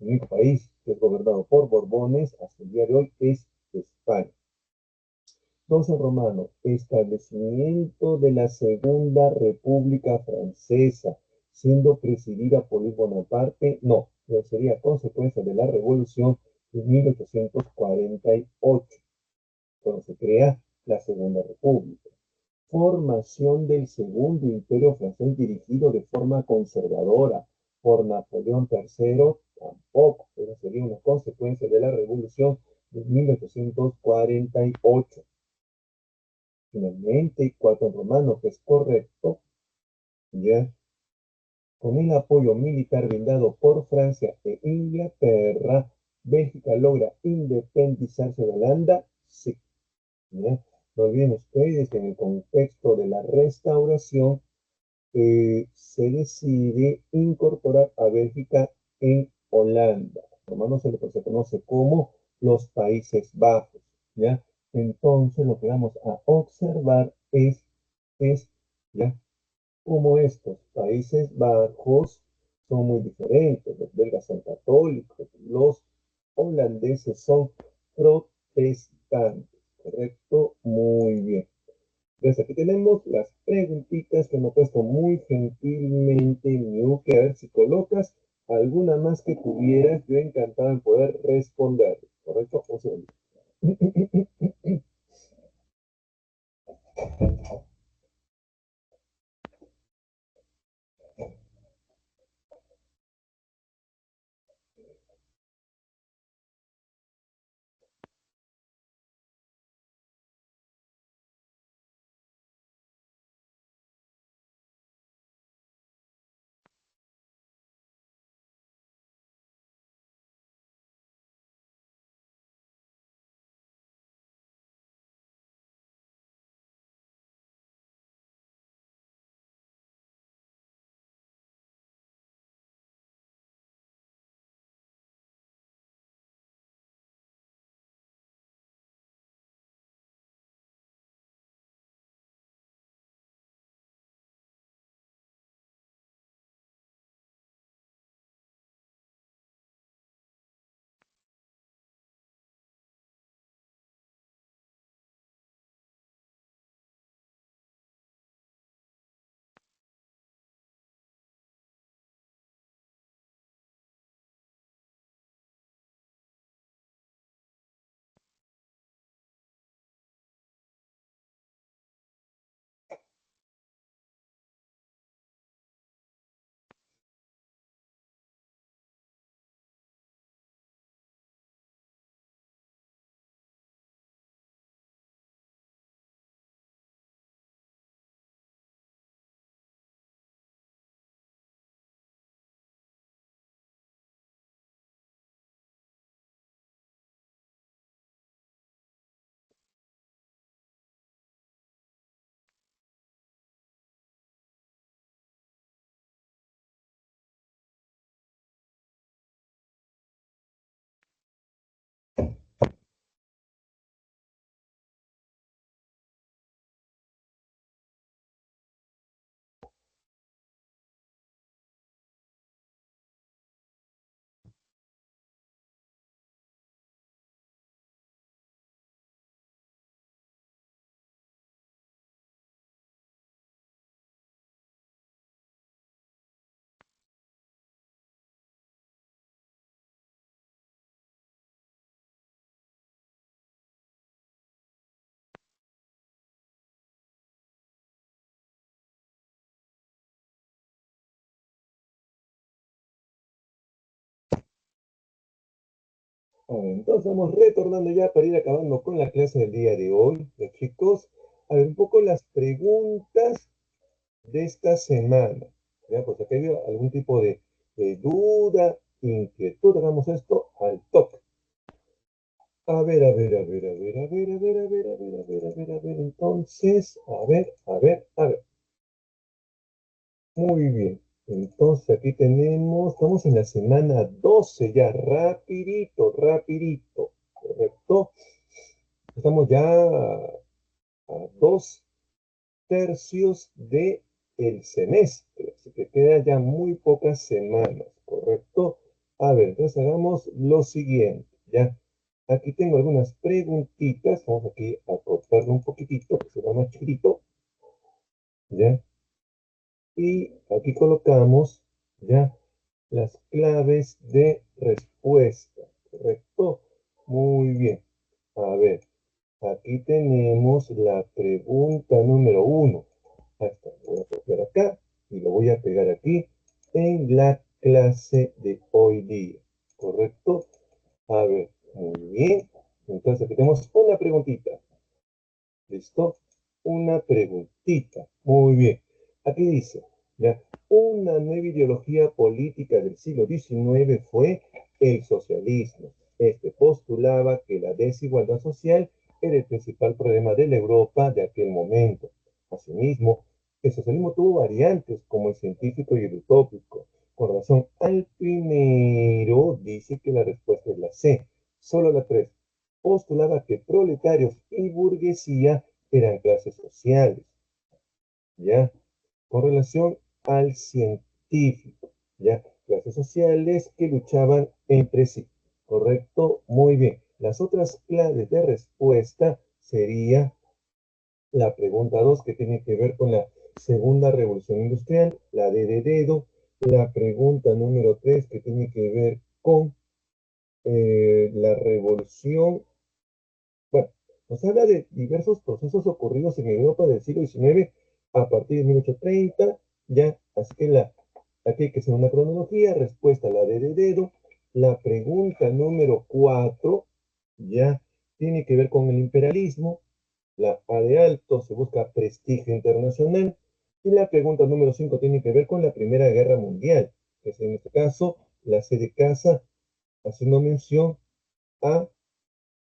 El único país que es gobernado por Borbones hasta el día de hoy es España. 2 en romano, establecimiento de la Segunda República Francesa, siendo presidida por Luis Bonaparte, no, pero sería consecuencia de la Revolución de 1848, cuando se crea la Segunda República. Formación del Segundo Imperio Francés dirigido de forma conservadora por Napoleón III, tampoco, pero sería una consecuencia de la Revolución de 1848. Finalmente, 4 en romano, que es correcto, ya, con el apoyo militar brindado por Francia e Inglaterra, Bélgica logra independizarse de Holanda, sí, ya. No olviden ustedes que en el contexto de la restauración se decide incorporar a Bélgica en Holanda. Romano se le conoce como los Países Bajos, ¿ya? Entonces lo que vamos a observar es ¿ya? Cómo estos Países Bajos son muy diferentes. Los belgas son católicos, los holandeses son protestantes, ¿correcto? Muy bien. Entonces aquí tenemos las preguntitas que me ha puesto muy gentilmente Miuke. A ver si colocas alguna más que tuvieras. Yo encantado en poder responder. ¿Correcto? Un segundo. A ver, entonces vamos retornando ya para ir acabando con la clase del día de hoy, chicos. A ver, un poco las preguntas de esta semana. ¿Ya? Pues aquí hay algún tipo de duda, inquietud, hagamos esto al toque. A ver, a ver, a ver, a ver, a ver, a ver, a ver, a ver, a ver, a ver, a ver, entonces, a ver, a ver, a ver. Muy bien. Entonces aquí tenemos, estamos en la semana 12 ya, rapidito, rapidito, ¿correcto? Estamos ya a 2 tercios de el semestre, así que quedan ya muy pocas semanas, ¿correcto? A ver, entonces hagamos lo siguiente, ¿ya? Aquí tengo algunas preguntitas, vamos aquí a cortarlo un poquitito, que será más chiquito, ¿ya? Y aquí colocamos, ¿ya? Las claves de respuesta, ¿correcto? Muy bien. A ver, aquí tenemos la pregunta número 1. Ahí está, voy a copiar acá y lo voy a pegar aquí en la clase de hoy día, ¿correcto? A ver, muy bien. Entonces aquí tenemos una preguntita. ¿Listo? Una preguntita. Muy bien. Aquí dice, ¿ya? Una nueva ideología política del siglo XIX fue el socialismo. Este postulaba que la desigualdad social era el principal problema de la Europa de aquel momento. Asimismo, el socialismo tuvo variantes como el científico y el utópico. Con razón al primero, dice que la respuesta es la C. Solo la 3 postulaba que proletarios y burguesía eran clases sociales, ¿ya? Con relación al científico, ¿ya? Clases sociales que luchaban entre sí, ¿correcto? Muy bien. Las otras claves de respuesta sería la pregunta 2 que tiene que ver con la segunda revolución industrial, la D de dedo, la pregunta número 3 que tiene que ver con la revolución. Bueno, nos habla de diversos procesos ocurridos en Europa del siglo XIX a partir de 1830, ya, así que aquí hay que hacer una cronología, respuesta a la D de dedo, la pregunta número 4, ya, tiene que ver con el imperialismo, la A de alto se busca prestigio internacional, y la pregunta número 5 tiene que ver con la Primera Guerra Mundial, que es en este caso la C de casa, haciendo mención a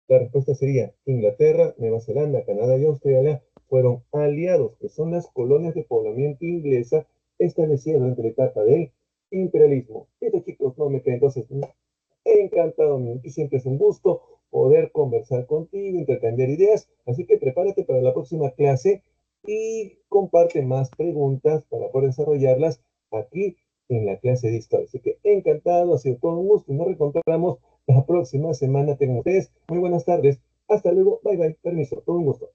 la respuesta sería Inglaterra, Nueva Zelanda, Canadá y Australia fueron aliados, que son las colonias de poblamiento inglesa establecidas durante la etapa del imperialismo. Estos chicos no me creen, entonces encantado, y siempre es un gusto poder conversar contigo, intercambiar ideas, así que prepárate para la próxima clase y comparte más preguntas para poder desarrollarlas aquí en la clase de historia. Así que encantado, ha sido todo un gusto y nos reencontramos la próxima semana. Tengan ustedes muy buenas tardes. Hasta luego, bye bye, permiso, todo un gusto.